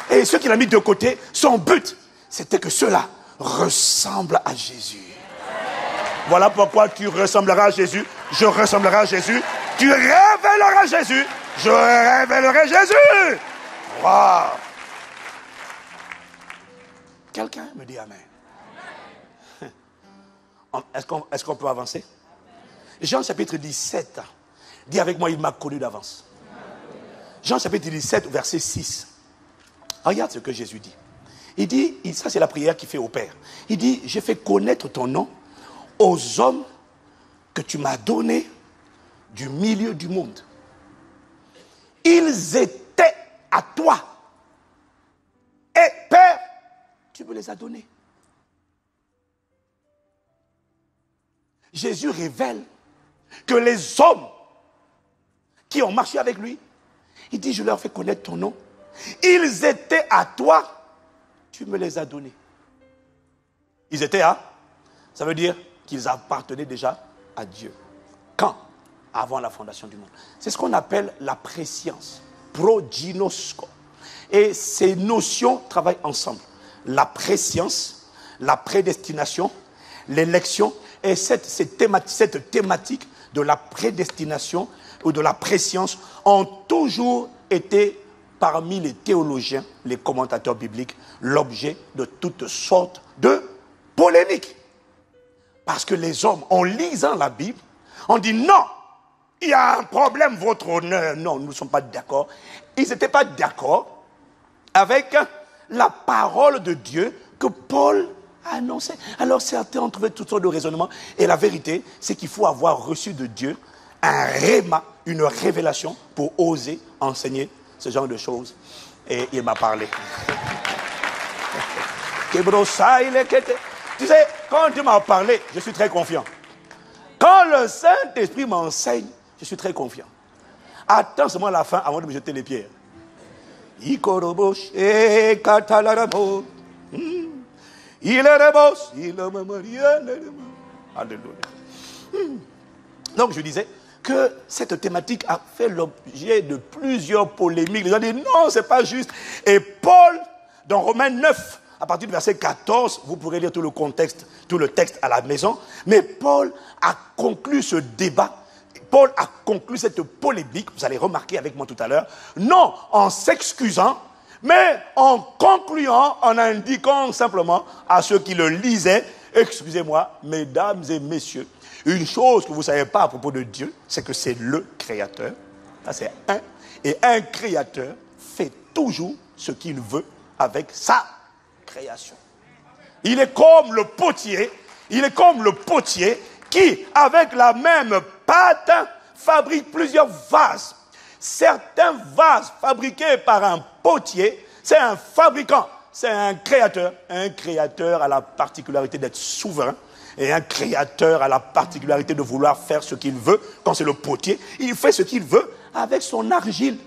Et ce qu'il a mis de côté, son but, c'était que ceux-là ressemblent à Jésus. Voilà pourquoi tu ressembleras à Jésus, je ressemblerai à Jésus, tu révéleras Jésus, je révélerai Jésus. Wow. Quelqu'un me dit amen. Est-ce qu'on peut avancer? Jean chapitre 17, dis avec moi, il m'a connu d'avance. Jean chapitre 17, verset 6. Regarde ce que Jésus dit. Il dit, ça c'est la prière qu'il fait au Père. Il dit, je fais connaître ton nom aux hommes que tu m'as donnés du milieu du monde. Ils étaient à toi. Et Père, tu me les as donnés. Jésus révèle que les hommes qui ont marché avec lui, il dit, je leur fais connaître ton nom. Ils étaient à toi, tu me les as donnés. Ils étaient à, ça veut dire qu'ils appartenaient déjà à Dieu. Quand? Avant la fondation du monde. C'est ce qu'on appelle la préscience, proginosko. Et ces notions travaillent ensemble. La préscience, la prédestination, l'élection, et cette thématique de la prédestination ou de la préscience ont toujours été parmi les théologiens, les commentateurs bibliques, l'objet de toutes sortes de polémiques. Parce que les hommes, en lisant la Bible, ont dit non, il y a un problème, votre honneur. Non, nous ne sommes pas d'accord. Ils n'étaient pas d'accord avec la parole de Dieu que Paul a annoncée. Alors certains ont trouvé toutes sortes de raisonnements. Et la vérité, c'est qu'il faut avoir reçu de Dieu un réma, une révélation pour oser enseigner ce genre de choses. Et il m'a parlé. Tu sais, quand Dieu m'a parlé, je suis très confiant. Quand le Saint-Esprit m'enseigne, je suis très confiant. Attends seulement la fin avant de me jeter les pierres. Alléluia. Donc je disais que cette thématique a fait l'objet de plusieurs polémiques. Les gens disent non, c'est pas juste. Et Paul, dans Romains 9, à partir du verset 14, vous pourrez lire tout le contexte, tout le texte à la maison. Mais Paul a conclu ce débat. Paul a conclu cette polémique, vous allez remarquer avec moi tout à l'heure, non en s'excusant, mais en concluant, en indiquant simplement à ceux qui le lisaient, excusez-moi, mesdames et messieurs, une chose que vous ne savez pas à propos de Dieu, c'est que c'est le Créateur. Ça c'est un. Et un Créateur fait toujours ce qu'il veut avec sa création. Il est comme le potier, qui, avec la même pâte, fabrique plusieurs vases. Certains vases fabriqués par un potier, c'est un fabricant, c'est un créateur. Un créateur a la particularité d'être souverain. Et un créateur a la particularité de vouloir faire ce qu'il veut. Quand c'est le potier, il fait ce qu'il veut avec son argile.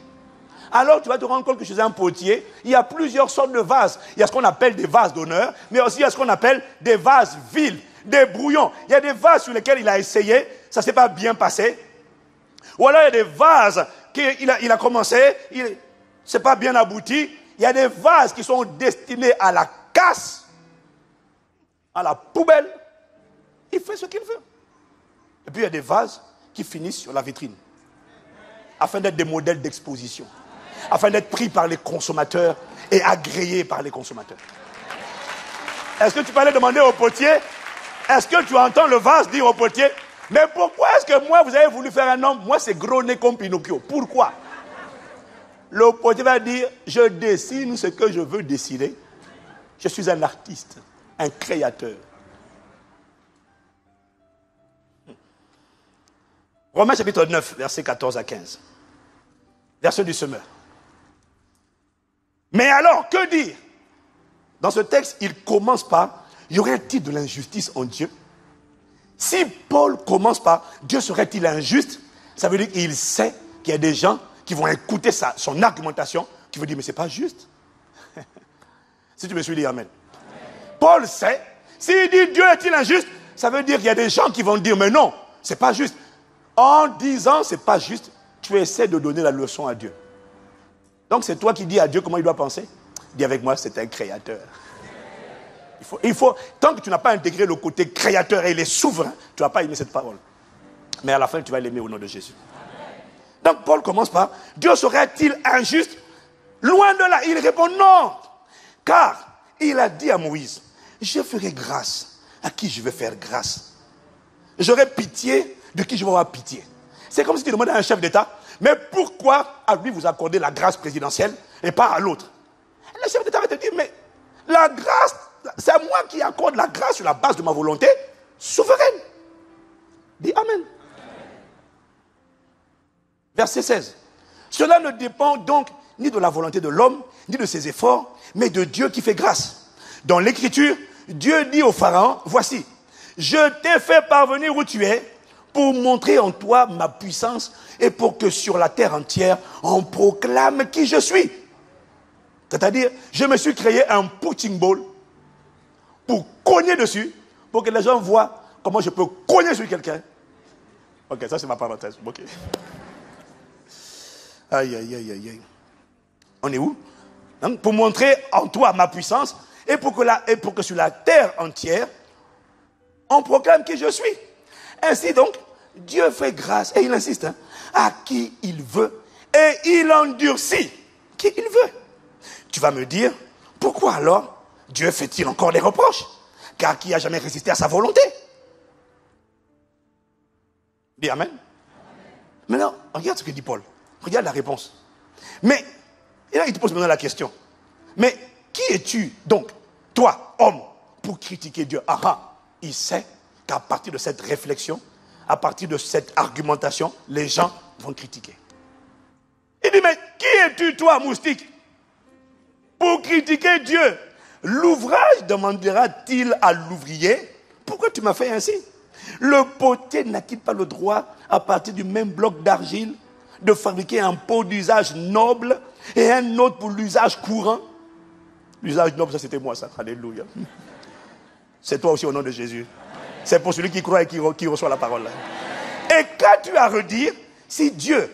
Alors tu vas te rendre compte que chez un potier, il y a plusieurs sortes de vases. Il y a ce qu'on appelle des vases d'honneur, mais aussi il y a ce qu'on appelle des vases vils, des brouillons. Il y a des vases sur lesquels il a essayé, ça ne s'est pas bien passé. Ou alors il y a des vases qu'il a commencé, c'est pas bien abouti. Il y a des vases qui sont destinés à la casse, à la poubelle. Il fait ce qu'il veut. Et puis il y a des vases qui finissent sur la vitrine, afin d'être des modèles d'exposition, afin d'être pris par les consommateurs et agréés par les consommateurs. Est-ce que tu peux aller demander au potier, est-ce que tu entends le vase dire au potier, mais pourquoi est-ce que moi vous avez voulu faire un homme, moi c'est gros nez comme Pinocchio, pourquoi? Le potier va dire, je dessine ce que je veux dessiner, je suis un artiste, un créateur. Romains chapitre 9, versets 14 à 15. Verset du semeur. Mais alors, que dire? Dans ce texte, il commence par, y aurait-il de l'injustice en Dieu? Si Paul commence par « Dieu serait-il injuste ?» ça veut dire qu'il sait qu'il y a des gens qui vont écouter son argumentation, qui vont dire « Mais ce n'est pas juste. » Si tu me suis dit amen. Paul sait, s'il dit « Dieu est-il injuste ?» ça veut dire qu'il y a des gens qui vont dire « Mais non, ce n'est pas juste. » En disant « Ce n'est pas juste », tu essaies de donner la leçon à Dieu. Donc c'est toi qui dis à Dieu comment il doit penser. Dis avec moi, c'est un créateur. Tant que tu n'as pas intégré le côté créateur et il est souverain, tu ne vas pas aimer cette parole. Mais à la fin, tu vas l'aimer au nom de Jésus. Donc Paul commence par, Dieu serait-il injuste? Loin de là, il répond non. Car il a dit à Moïse, je ferai grâce à qui je vais faire grâce. J'aurai pitié de qui je vais avoir pitié. C'est comme si tu demandais à un chef d'État, mais pourquoi à lui vous accordez la grâce présidentielle et pas à l'autre? Le chef d'État va te dire, mais la grâce, c'est moi qui accorde la grâce sur la base de ma volonté souveraine. Dis Amen. Verset 16. Cela ne dépend donc ni de la volonté de l'homme, ni de ses efforts, mais de Dieu qui fait grâce. Dans l'Écriture, Dieu dit au Pharaon, voici, je t'ai fait parvenir où tu es pour montrer en toi ma puissance et pour que sur la terre entière, on proclame qui je suis. C'est-à-dire, je me suis créé un punching ball pour cogner dessus, pour que les gens voient comment je peux cogner sur quelqu'un. Ok, ça c'est ma parenthèse. Ok. Aïe, aïe, aïe, aïe, aïe. On est où? Donc, pour montrer en toi ma puissance et pour que sur la terre entière, on proclame qui je suis. Ainsi donc, Dieu fait grâce, et il insiste, à qui il veut, et il endurcit qui il veut. Tu vas me dire, pourquoi alors Dieu fait-il encore des reproches? Car qui a jamais résisté à sa volonté? Dis Amen. Maintenant, regarde ce que dit Paul. Regarde la réponse. Mais, et là il te pose maintenant la question. Mais qui es-tu donc, toi, homme, pour critiquer Dieu? Il sait qu'à partir de cette réflexion, à partir de cette argumentation, les gens vont critiquer. Il dit, mais qui es-tu, toi, moustique, pour critiquer Dieu? L'ouvrage demandera-t-il à l'ouvrier? Pourquoi tu m'as fait ainsi? Le potier n'a-t-il pas le droit, à partir du même bloc d'argile, de fabriquer un pot d'usage noble et un autre pour l'usage courant? L'usage noble, ça c'était moi, ça. Alléluia. C'est toi aussi au nom de Jésus. C'est pour celui qui croit et qui reçoit la parole. Et qu'as-tu à redire si Dieu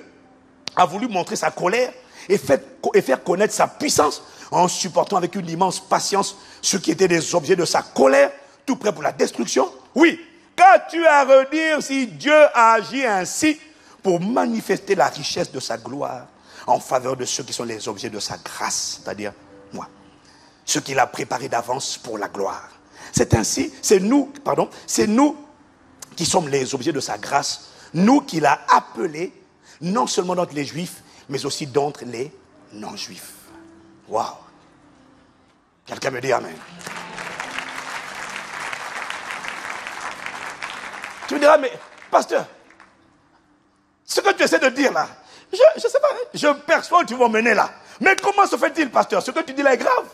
a voulu montrer sa colère et faire connaître sa puissance en supportant avec une immense patience ceux qui étaient des objets de sa colère, tout prêt pour la destruction? Oui. Qu'as-tu à redire si Dieu a agi ainsi pour manifester la richesse de sa gloire en faveur de ceux qui sont les objets de sa grâce, c'est-à-dire moi, ceux qu'il a préparés d'avance pour la gloire? C'est ainsi, c'est nous qui sommes les objets de sa grâce, nous qu'il a appelés, non seulement d'entre les juifs, mais aussi d'entre les non-juifs. Waouh! Quelqu'un me dit amen. Tu me diras, mais pasteur, ce que tu essaies de dire là, je ne sais pas, je perçois où tu vas mener là. Mais comment se fait-il, pasteur? Ce que tu dis là est grave.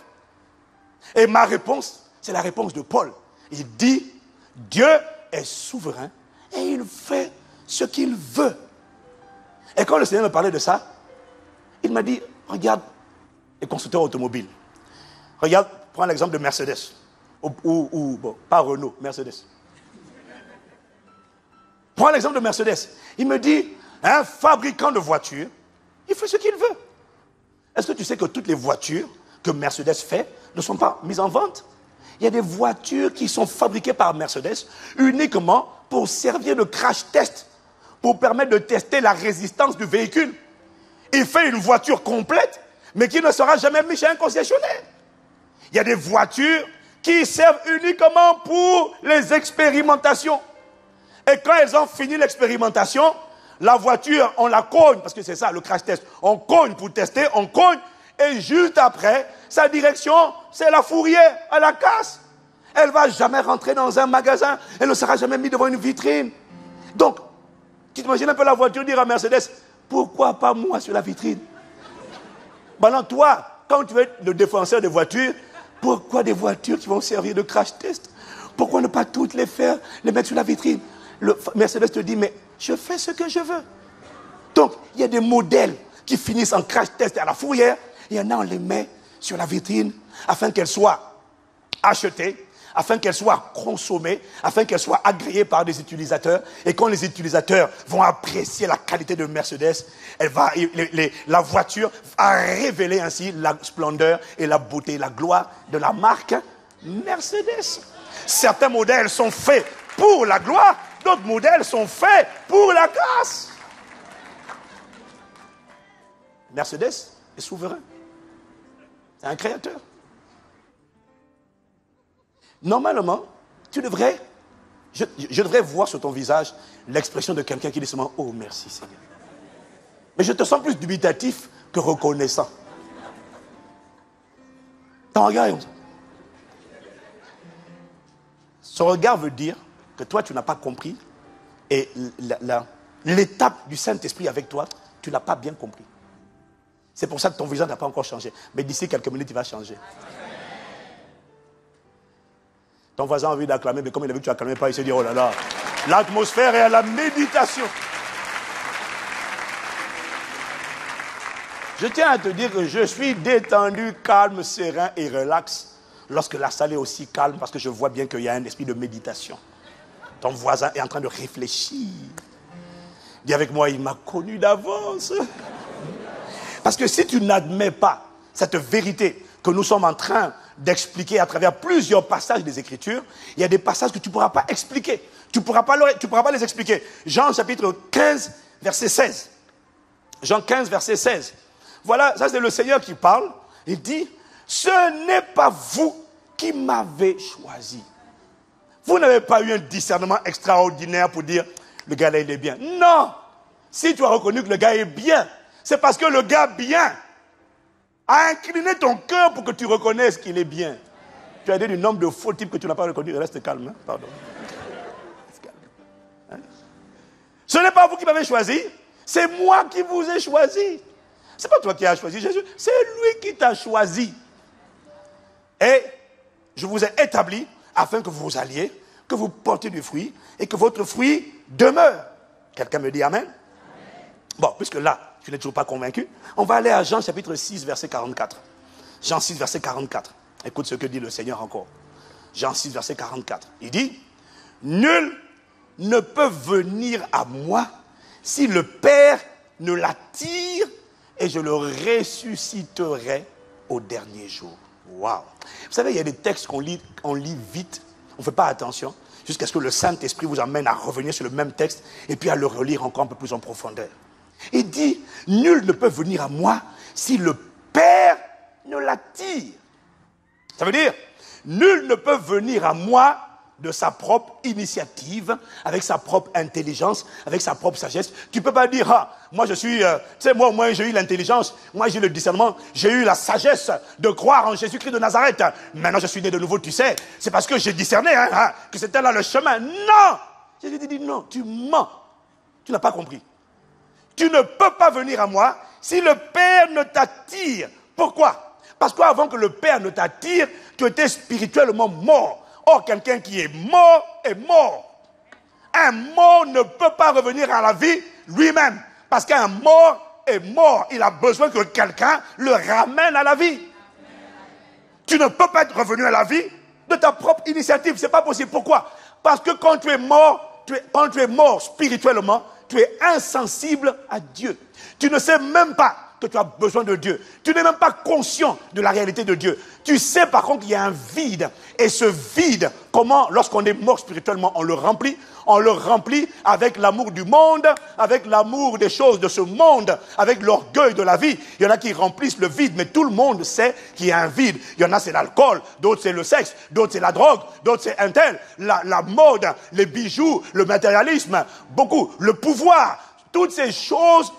Et ma réponse, c'est la réponse de Paul. Il dit, Dieu est souverain et il fait ce qu'il veut. Et quand le Seigneur me parlait de ça, il m'a dit, regarde les constructeurs automobiles. Regarde, prends l'exemple de Mercedes. Bon, pas Renault, Mercedes. Prends l'exemple de Mercedes. Il me dit, un fabricant de voitures, il fait ce qu'il veut. Est-ce que tu sais que toutes les voitures que Mercedes fait ne sont pas mises en vente? Il y a des voitures qui sont fabriquées par Mercedes uniquement pour servir de crash test, pour permettre de tester la résistance du véhicule. Il fait une voiture complète, mais qui ne sera jamais mise chez un concessionnaire. Il y a des voitures qui servent uniquement pour les expérimentations. Et quand elles ont fini l'expérimentation, la voiture, on la cogne, parce que c'est ça le crash test. On cogne pour tester, on cogne, et juste après, sa direction, c'est la fourrière, à la casse. Elle ne va jamais rentrer dans un magasin, elle ne sera jamais mise devant une vitrine. Donc, tu t'imagines un peu la voiture dire à Mercedes, pourquoi pas moi sur la vitrine? Maintenant, toi, quand tu es le défenseur des voitures, pourquoi des voitures qui vont servir de crash test? Pourquoi ne pas toutes les faire, les mettre sur la vitrine? Le Mercedes te dit, mais je fais ce que je veux. Donc, il y a des modèles qui finissent en crash test à la fourrière. Il y en a, on les met sur la vitrine afin qu'elles soient achetées, afin qu'elles soient consommées, afin qu'elles soient agréées par des utilisateurs. Et quand les utilisateurs vont apprécier la qualité de Mercedes, la voiture va révéler ainsi la splendeur et la beauté, la gloire de la marque Mercedes. Certains modèles sont faits pour la gloire, d'autres modèles sont faits pour la grâce. Mercedes est souverain. C'est un créateur. Normalement, je devrais voir sur ton visage l'expression de quelqu'un qui dit seulement « Oh, merci Seigneur ». Mais je te sens plus dubitatif que reconnaissant. Ton regard est comme ça. Son regard veut dire que toi, tu n'as pas compris et l'étape du Saint-Esprit avec toi, tu n'as pas bien compris. C'est pour ça que ton visage n'a pas encore changé. Mais d'ici quelques minutes, il va changer. Ton voisin a envie d'acclamer, mais comme il a vu que tu n'acclamais pas, il s'est dit, oh là là, l'atmosphère est à la méditation. Je tiens à te dire que je suis détendu, calme, serein et relax lorsque la salle est aussi calme, parce que je vois bien qu'il y a un esprit de méditation. Ton voisin est en train de réfléchir. Dis avec moi, il m'a connu d'avance. Parce que si tu n'admets pas cette vérité que nous sommes en train d'expliquer à travers plusieurs passages des Écritures, il y a des passages que tu ne pourras pas expliquer. Tu ne pourras pas les expliquer. Jean chapitre 15, verset 16. Jean 15, verset 16. Voilà, ça c'est le Seigneur qui parle. Il dit, ce n'est pas vous qui m'avez choisi. Vous n'avez pas eu un discernement extraordinaire pour dire, le gars là il est bien. Non! Si tu as reconnu que le gars est bien, c'est parce que le gars bien a incliné ton cœur pour que tu reconnaisses qu'il est bien. Tu as dit du nombre de faux types que tu n'as pas reconnu. Reste calme, hein? Pardon. Reste calme. Hein? Ce n'est pas vous qui m'avez choisi, c'est moi qui vous ai choisi. Ce n'est pas toi qui as choisi Jésus, c'est lui qui t'a choisi. Et je vous ai établi afin que vous alliez, que vous portiez du fruit et que votre fruit demeure. Quelqu'un me dit Amen? Bon, puisque là, tu n'es toujours pas convaincu, on va aller à Jean chapitre 6, verset 44. Jean 6, verset 44. Écoute ce que dit le Seigneur encore. Jean 6, verset 44. Il dit, nul ne peut venir à moi si le Père ne l'attire et je le ressusciterai au dernier jour. Waouh! Vous savez, il y a des textes qu'on lit vite, on ne fait pas attention, jusqu'à ce que le Saint-Esprit vous amène à revenir sur le même texte et puis à le relire encore un peu plus en profondeur. Il dit, nul ne peut venir à moi si le Père ne l'attire. Ça veut dire, nul ne peut venir à moi de sa propre initiative, avec sa propre intelligence, avec sa propre sagesse. Tu ne peux pas dire, ah, moi je suis, tu sais, moi j'ai eu l'intelligence, moi j'ai eu le discernement, j'ai eu la sagesse de croire en Jésus-Christ de Nazareth. Maintenant je suis né de nouveau, tu sais, c'est parce que j'ai discerné que c'était là le chemin. Non! Jésus dit non, tu mens. Tu n'as pas compris. Tu ne peux pas venir à moi si le Père ne t'attire. Pourquoi? Parce qu'avant que le Père ne t'attire, tu étais spirituellement mort. Or, quelqu'un qui est mort est mort. Un mort ne peut pas revenir à la vie lui-même. Parce qu'un mort est mort. Il a besoin que quelqu'un le ramène à la vie. Tu ne peux pas être revenu à la vie de ta propre initiative. Ce n'est pas possible. Pourquoi? Parce que quand tu es mort spirituellement, tu es insensible à Dieu. Tu ne sais même pas que tu as besoin de Dieu. Tu n'es même pas conscient de la réalité de Dieu. Tu sais par contre qu'il y a un vide. Et ce vide, comment, lorsqu'on est mort spirituellement, on le remplit? On le remplit avec l'amour du monde, avec l'amour des choses de ce monde, avec l'orgueil de la vie. Il y en a qui remplissent le vide, mais tout le monde sait qu'il y a un vide. Il y en a c'est l'alcool, d'autres c'est le sexe, d'autres c'est la drogue, d'autres c'est un tel, la mode, les bijoux, le matérialisme, beaucoup, le pouvoir. Toutes ces choses,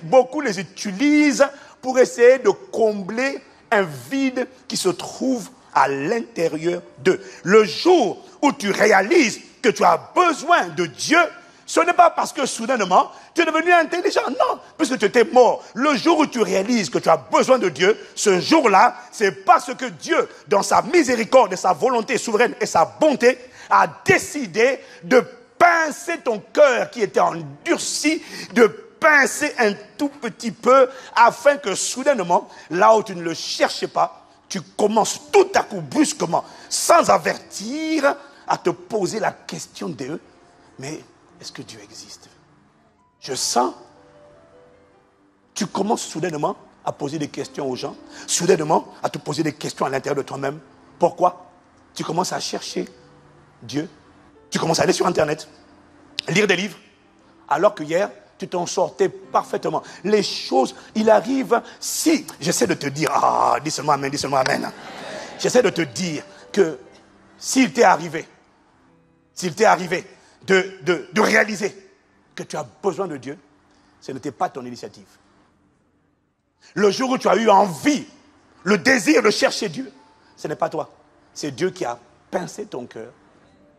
beaucoup les utilisent pour essayer de combler un vide qui se trouve à l'intérieur d'eux. Le jour où tu réalises que tu as besoin de Dieu, Ce n'est pas parce que soudainement, tu es devenu intelligent. Non, puisque tu étais mort. Le jour où tu réalises que tu as besoin de Dieu, ce jour-là, c'est parce que Dieu, dans sa miséricorde et sa volonté souveraine et sa bonté, a décidé de pincer ton cœur qui était endurci, de pincer un tout petit peu, afin que soudainement, là où tu ne le cherchais pas, tu commences tout à coup, brusquement, sans avertir, à te poser la question de « Mais est-ce que Dieu existe ?» Je sens, tu commences soudainement à poser des questions aux gens, soudainement à te poser des questions à l'intérieur de toi-même. Pourquoi? Tu commences à chercher Dieu, tu commences à aller sur Internet, lire des livres, alors que hier, tu t'en sortais parfaitement. Les choses, il arrive, si, j'essaie de te dire, dis seulement amen, dis seulement amen. J'essaie de te dire que s'il t'est arrivé de réaliser que tu as besoin de Dieu, ce n'était pas ton initiative. Le jour où tu as eu envie, le désir de chercher Dieu, ce n'est pas toi. C'est Dieu qui a pincé ton cœur.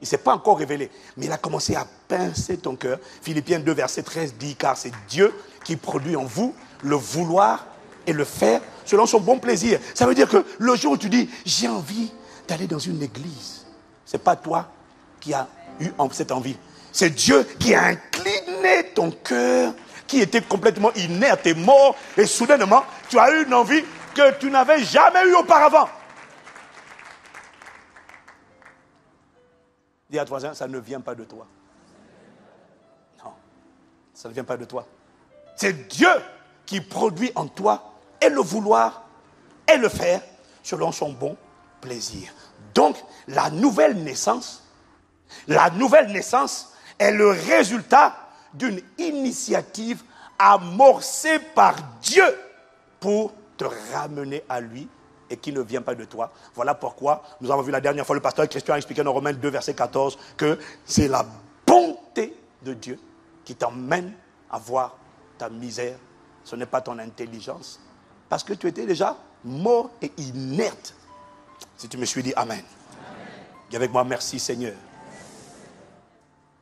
Il ne s'est pas encore révélé, mais il a commencé à pincer ton cœur. Philippiens 2, verset 13 dit, car c'est Dieu qui produit en vous le vouloir et le faire selon son bon plaisir. Ça veut dire que le jour où tu dis, j'ai envie d'aller dans une église, ce n'est pas toi qui as eu cette envie. C'est Dieu qui a incliné ton cœur, qui était complètement inerte et mort, et soudainement, tu as eu une envie que tu n'avais jamais eue auparavant. Dis à ton voisin, ça ne vient pas de toi. Non, ça ne vient pas de toi. C'est Dieu qui produit en toi et le vouloir et le faire selon son bon plaisir. Donc, la nouvelle naissance est le résultat d'une initiative amorcée par Dieu pour te ramener à lui et qui ne vient pas de toi. Voilà pourquoi nous avons vu la dernière fois le pasteur Christian expliquer dans Romains 2, verset 14, que c'est la bonté de Dieu qui t'emmène à voir ta misère. Ce n'est pas ton intelligence. Parce que tu étais déjà mort et inerte. Si tu me suis dit Amen. Dis avec moi, merci Seigneur.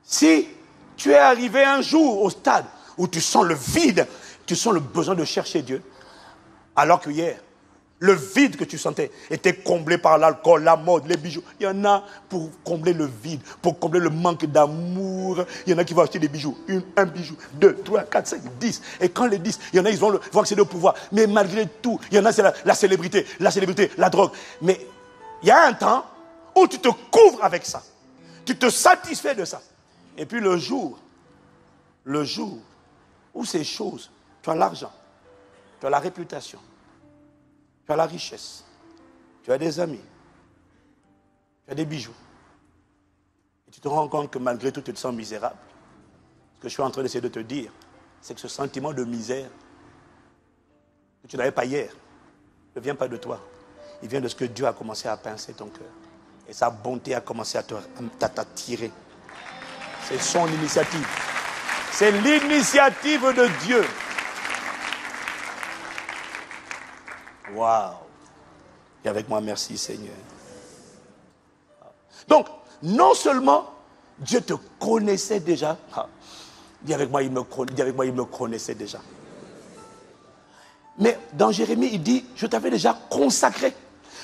Si tu es arrivé un jour au stade où tu sens le vide, tu sens le besoin de chercher Dieu, alors que hier, le vide que tu sentais était comblé par l'alcool, la mode, les bijoux. Il y en a pour combler le vide, pour combler le manque d'amour. Il y en a qui vont acheter des bijoux. Un bijou, 2, 3, 4, 5, 10. Et quand les 10, il y en a, ils vont accéder au pouvoir. Mais malgré tout, il y en a, c'est la célébrité, la drogue. Mais il y a un temps où tu te couvres avec ça. Tu te satisfais de ça. Et puis le jour où ces choses, tu as l'argent, tu as la réputation, tu as la richesse, tu as des amis, tu as des bijoux. Et tu te rends compte que malgré tout, tu te sens misérable. Ce que je suis en train d'essayer de te dire, c'est que ce sentiment de misère que tu n'avais pas hier ne vient pas de toi. Il vient de ce que Dieu a commencé à pincer ton cœur. Et sa bonté a commencé à t'attirer. C'est son initiative. C'est l'initiative de Dieu. Waouh! Et avec moi, merci Seigneur. Donc, non seulement Dieu te connaissait déjà. Dis avec moi, il me connaissait déjà. Mais dans Jérémie, il dit, je t'avais déjà consacré.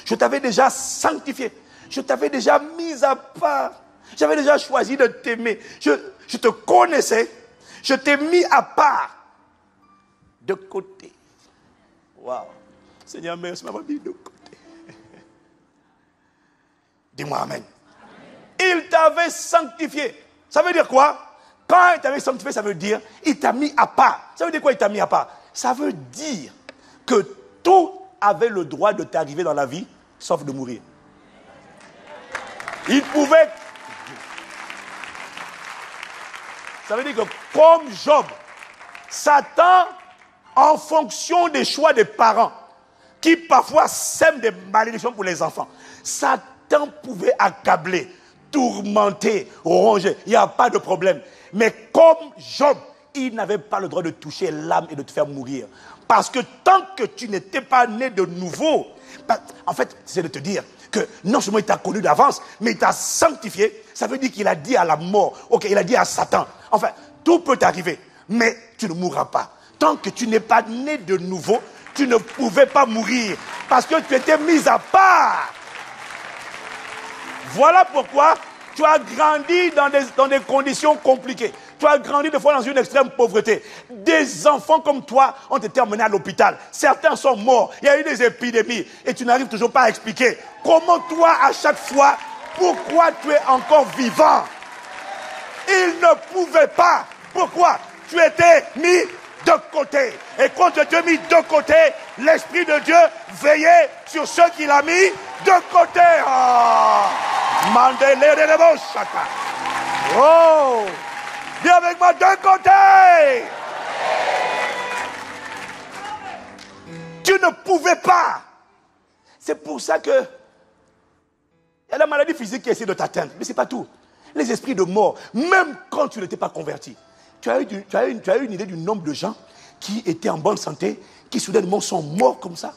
Je t'avais déjà sanctifié. Je t'avais déjà mis à part. J'avais déjà choisi de t'aimer. Je te connaissais. Je t'ai mis à part. De côté. Waouh. Seigneur, merci m'avoir mis de côté. Dis-moi amen. Il t'avait sanctifié. Ça veut dire quoi? Quand il t'avait sanctifié, ça veut dire il t'a mis à part. Ça veut dire quoi, il t'a mis à part? Ça veut dire que tout avait le droit de t'arriver dans la vie, sauf de mourir. Il pouvait... Ça veut dire que comme Job, Satan, en fonction des choix des parents, qui parfois sèment des malédictions pour les enfants, Satan pouvait accabler, tourmenter, ronger. Il n'y a pas de problème. Mais comme Job, il n'avait pas le droit de toucher l'âme et de te faire mourir. Parce que tant que tu n'étais pas né de nouveau, en fait, c'est de te dire, que non seulement il t'a connu d'avance, mais il t'a sanctifié. Ça veut dire qu'il a dit à la mort, ok, il a dit à Satan, enfin, tout peut t'arriver, mais tu ne mourras pas. Tant que tu n'es pas né de nouveau, tu ne pouvais pas mourir, parce que tu étais mis à part. Voilà pourquoi tu as grandi dans des conditions compliquées. Tu as grandi des fois dans une extrême pauvreté. Des enfants comme toi ont été emmenés à l'hôpital. Certains sont morts. Il y a eu des épidémies. Et tu n'arrives toujours pas à expliquer comment toi, à chaque fois, pourquoi tu es encore vivant. Il ne pouvait pas. Pourquoi? Tu étais mis de côté. Et quand tu étais mis de côté, l'Esprit de Dieu veillait sur ceux qu'il a mis de côté. Oh! Dis avec moi, de côté! Tu ne pouvais pas. C'est pour ça que il y a la maladie physique qui essaie de t'atteindre. Mais ce n'est pas tout. Les esprits de mort, même quand tu n'étais pas converti. Tu as eu une idée du nombre de gens qui étaient en bonne santé, qui soudainement sont morts comme ça.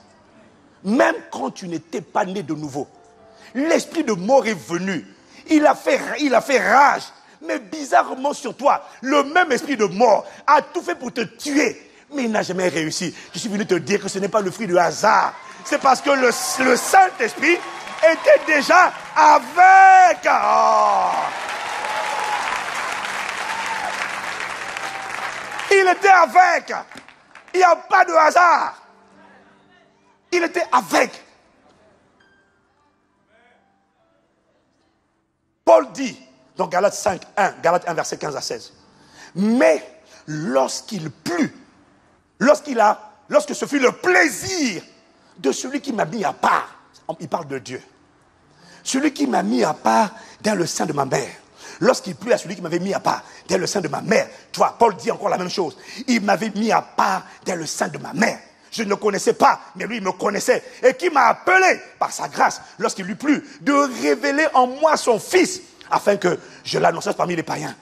Même quand tu n'étais pas né de nouveau. L'esprit de mort est venu. Il a fait rage. Mais bizarrement sur toi, le même esprit de mort a tout fait pour te tuer. Mais il n'a jamais réussi. Je suis venu te dire que ce n'est pas le fruit du hasard. C'est parce que le Saint-Esprit était déjà avec. Oh. Il était avec. Il n'y a pas de hasard. Il était avec. Paul dit, dans Galates 5, 1, Galates 1, verset 15 à 16. Mais lorsqu'il plut, lorsque ce fut le plaisir de celui qui m'a mis à part, il parle de Dieu, celui qui m'a mis à part dans le sein de ma mère, lorsqu'il plut à celui qui m'avait mis à part dans le sein de ma mère, tu vois, Paul dit encore la même chose, il m'avait mis à part dans le sein de ma mère. Je ne le connaissais pas, mais lui, il me connaissait. Et qui m'a appelé, par sa grâce, lorsqu'il lui plut, de révéler en moi son Fils, afin que je l'annonçasse parmi les païens.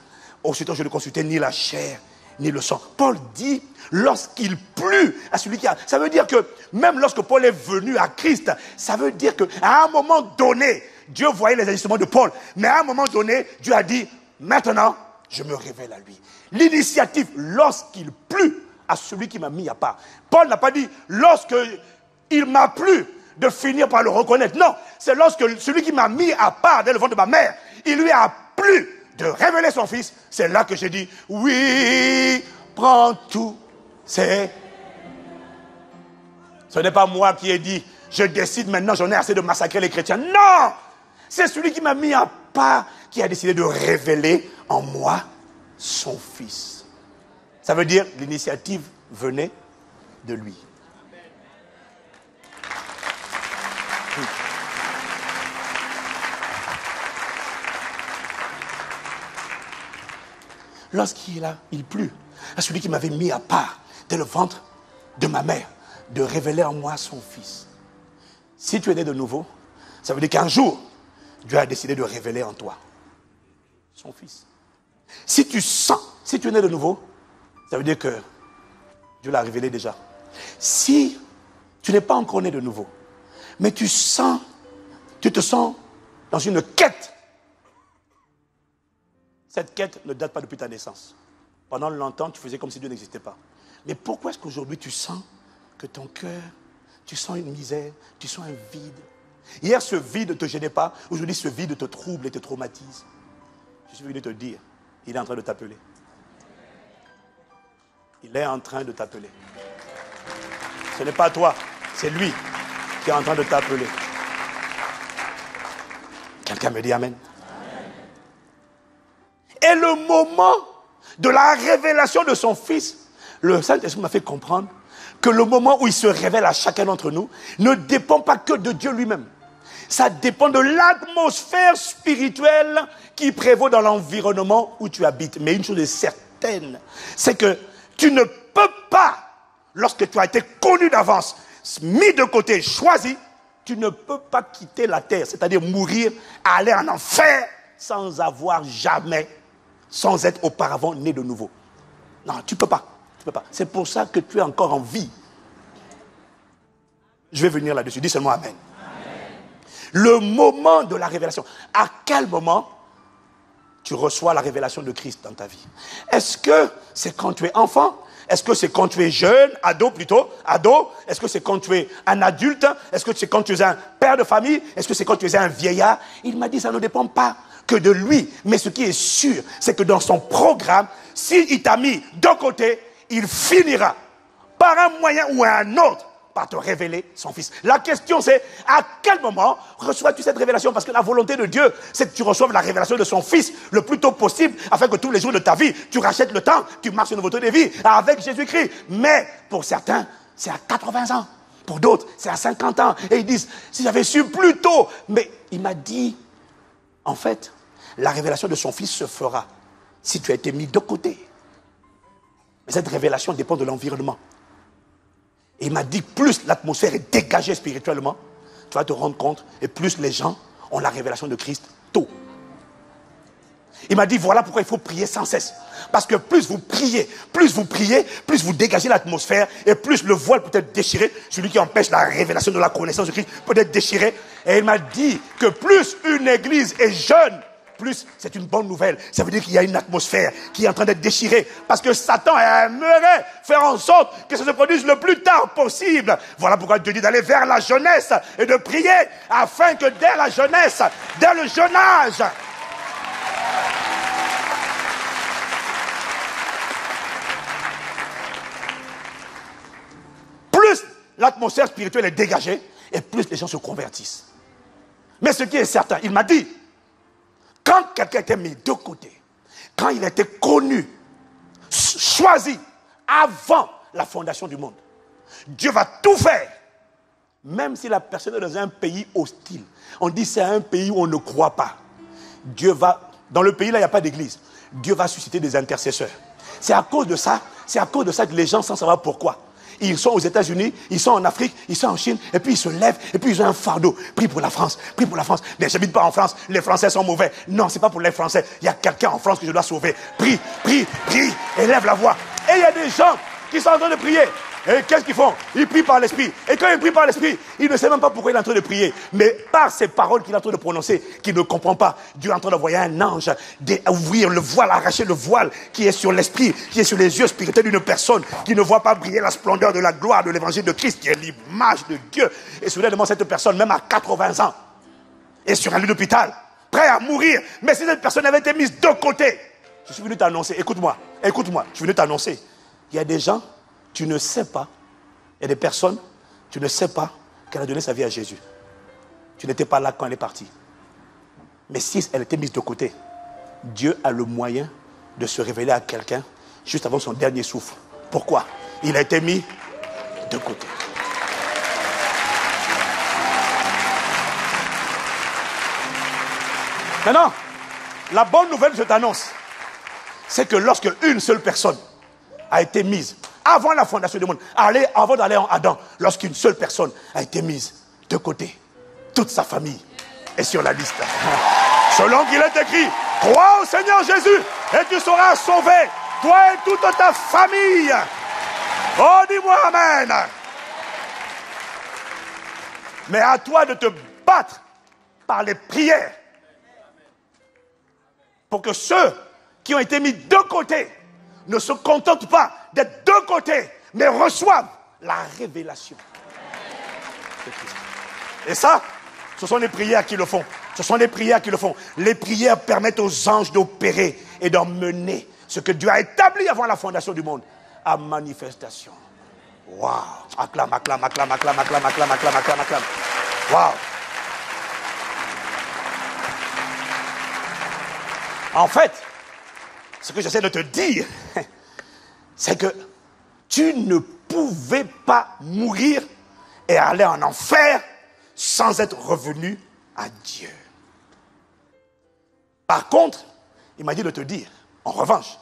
Aussitôt, je ne consultais ni la chair, ni le sang. Paul dit, lorsqu'il plut à celui qui a... Ça veut dire que, même lorsque Paul est venu à Christ, ça veut dire qu'à un moment donné, Dieu voyait les agissements de Paul, mais à un moment donné, Dieu a dit, maintenant, je me révèle à lui. L'initiative, lorsqu'il plut à celui qui m'a mis à part. Paul n'a pas dit, lorsque il m'a plu de finir par le reconnaître. Non, c'est lorsque celui qui m'a mis à part dès le ventre de ma mère, il lui a plu de révéler son Fils. C'est là que j'ai dit, oui, prends tout. Ce n'est pas moi qui ai dit, je décide maintenant, j'en ai assez de massacrer les chrétiens. Non, c'est celui qui m'a mis à part qui a décidé de révéler en moi son Fils. Ça veut dire l'initiative venait de lui. Il plut à celui qui m'avait mis à part dès le ventre de ma mère de révéler en moi son Fils. Si tu es né de nouveau, ça veut dire qu'un jour, Dieu a décidé de révéler en toi son Fils. Si tu es né de nouveau, ça veut dire que Dieu l'a révélé déjà. Si tu n'es pas encore né de nouveau, mais tu te sens dans une quête. Cette quête ne date pas depuis ta naissance. Pendant longtemps, tu faisais comme si Dieu n'existait pas. Mais pourquoi est-ce qu'aujourd'hui tu sens que ton cœur, tu sens une misère, tu sens un vide? Hier, ce vide ne te gênait pas. Aujourd'hui, ce vide te trouble et te traumatise. Je suis venu te dire, il est en train de t'appeler. Il est en train de t'appeler. Ce n'est pas toi, c'est lui qui est en train de t'appeler. Quelqu'un me dit Amen. Et le moment de la révélation de son Fils, le Saint-Esprit m'a fait comprendre que le moment où il se révèle à chacun d'entre nous ne dépend pas que de Dieu lui-même. Ça dépend de l'atmosphère spirituelle qui prévaut dans l'environnement où tu habites. Mais une chose est certaine, c'est que tu ne peux pas, lorsque tu as été connu d'avance, mis de côté, choisi, tu ne peux pas quitter la terre, c'est-à-dire mourir, aller en enfer, sans avoir jamais, sans être auparavant né de nouveau. Non, tu ne peux pas. C'est pour ça que tu es encore en vie. Je vais venir là-dessus, dis seulement Amen. Le moment de la révélation. À quel moment tu reçois la révélation de Christ dans ta vie? Est-ce que c'est quand tu es enfant? Est-ce que c'est quand tu es jeune, ado plutôt, ado? Est-ce que c'est quand tu es un adulte? Est-ce que c'est quand tu es un père de famille? Est-ce que c'est quand tu es un vieillard? Il m'a dit, ça ne dépend pas que de lui. Mais ce qui est sûr, c'est que dans son programme, s'il t'a mis de côté, il finira par un moyen ou un autre par te révéler son Fils. La question c'est, à quel moment reçois-tu cette révélation? Parce que la volonté de Dieu, c'est que tu reçoives la révélation de son Fils le plus tôt possible, afin que tous les jours de ta vie, tu rachètes le temps, tu marches une nouveauté de vie avec Jésus-Christ. Mais pour certains, c'est à 80 ans. Pour d'autres, c'est à 50 ans. Et ils disent, si j'avais su plus tôt. Mais il m'a dit, en fait, la révélation de son Fils se fera si tu as été mis de côté. Mais cette révélation dépend de l'environnement. Et il m'a dit, plus l'atmosphère est dégagée spirituellement, tu vas te rendre compte, et plus les gens ont la révélation de Christ tôt. Il m'a dit, voilà pourquoi il faut prier sans cesse. Parce que plus vous priez, plus vous dégagez l'atmosphère, et plus le voile peut être déchiré. Celui qui empêche la révélation de la connaissance de Christ peut être déchiré. Et il m'a dit que plus une église est jeune, plus c'est une bonne nouvelle. Ça veut dire qu'il y a une atmosphère qui est en train d'être déchirée. Parce que Satan aimerait faire en sorte que ça se produise le plus tard possible. Voilà pourquoi Dieu dit d'aller vers la jeunesse et de prier afin que dès la jeunesse, dès le jeune âge, plus l'atmosphère spirituelle est dégagée et plus les gens se convertissent. Mais ce qui est certain, il m'a dit, quand quelqu'un était mis de côté, quand il a été connu, choisi avant la fondation du monde, Dieu va tout faire, même si la personne est dans un pays hostile. On dit c'est un pays où on ne croit pas. Dieu va, dans le pays là il n'y a pas d'église, Dieu va susciter des intercesseurs. C'est à cause de ça que les gens, sans savoir pourquoi, ils sont aux États-Unis, ils sont en Afrique, ils sont en Chine, et puis ils se lèvent, et puis ils ont un fardeau. Prie pour la France, prie pour la France. Mais j'habite pas en France, les Français sont mauvais. Non, c'est pas pour les Français. Il y a quelqu'un en France que je dois sauver. Prie, prie, prie, élève la voix. Et il y a des gens qui sont en train de prier. Et qu'est-ce qu'ils font? Ils prient par l'esprit. Et quand ils prient par l'esprit, il ne sait même pas pourquoi il est en train de prier. Mais par ces paroles qu'il est en train de prononcer, qu'il ne comprend pas, Dieu est en train d'envoyer un ange, d'ouvrir le voile, arracher le voile qui est sur l'esprit, qui est sur les yeux spirituels d'une personne qui ne voit pas briller la splendeur de la gloire de l'évangile de Christ, qui est l'image de Dieu. Et soudainement, cette personne, même à 80 ans, est sur un lit d'hôpital, prêt à mourir. Mais si cette personne avait été mise de côté, je suis venu t'annoncer, écoute-moi, je suis venu t'annoncer. Il y a des gens, tu ne sais pas, il y a des personnes, tu ne sais pas qu'elle a donné sa vie à Jésus. Tu n'étais pas là quand elle est partie. Mais si elle était mise de côté, Dieu a le moyen de se révéler à quelqu'un juste avant son dernier souffle. Pourquoi? Il a été mis de côté. Maintenant, la bonne nouvelle que je t'annonce, c'est que lorsque une seule personne a été mise avant la fondation du monde, avant d'aller en Adam, lorsqu'une seule personne a été mise de côté, toute sa famille est sur la liste. Selon qu'il est écrit, crois au Seigneur Jésus et tu seras sauvé, toi et toute ta famille. Oh, dis-moi amen. Mais à toi de te battre par les prières pour que ceux qui ont été mis de côté ne se contentent pas d'être de côté, mais reçoivent la révélation de Christ. Et ça, ce sont les prières qui le font. Ce sont les prières qui le font. Les prières permettent aux anges d'opérer et d'emmener ce que Dieu a établi avant la fondation du monde à manifestation. Waouh! Acclame, acclame, acclame, acclame, acclame, acclame, acclame, acclame, acclame. Waouh! En fait, ce que j'essaie de te dire, c'est que tu ne pouvais pas mourir et aller en enfer sans être revenu à Dieu. Par contre, il m'a dit de te dire, en revanche,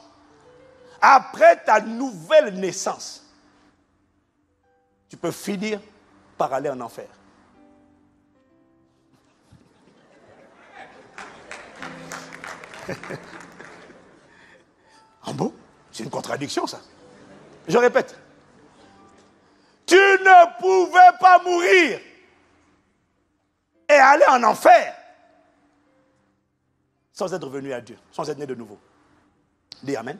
après ta nouvelle naissance, tu peux finir par aller en enfer. En bon, c'est une contradiction ça. Je répète. Tu ne pouvais pas mourir et aller en enfer sans être venu à Dieu, sans être né de nouveau. Dis Amen.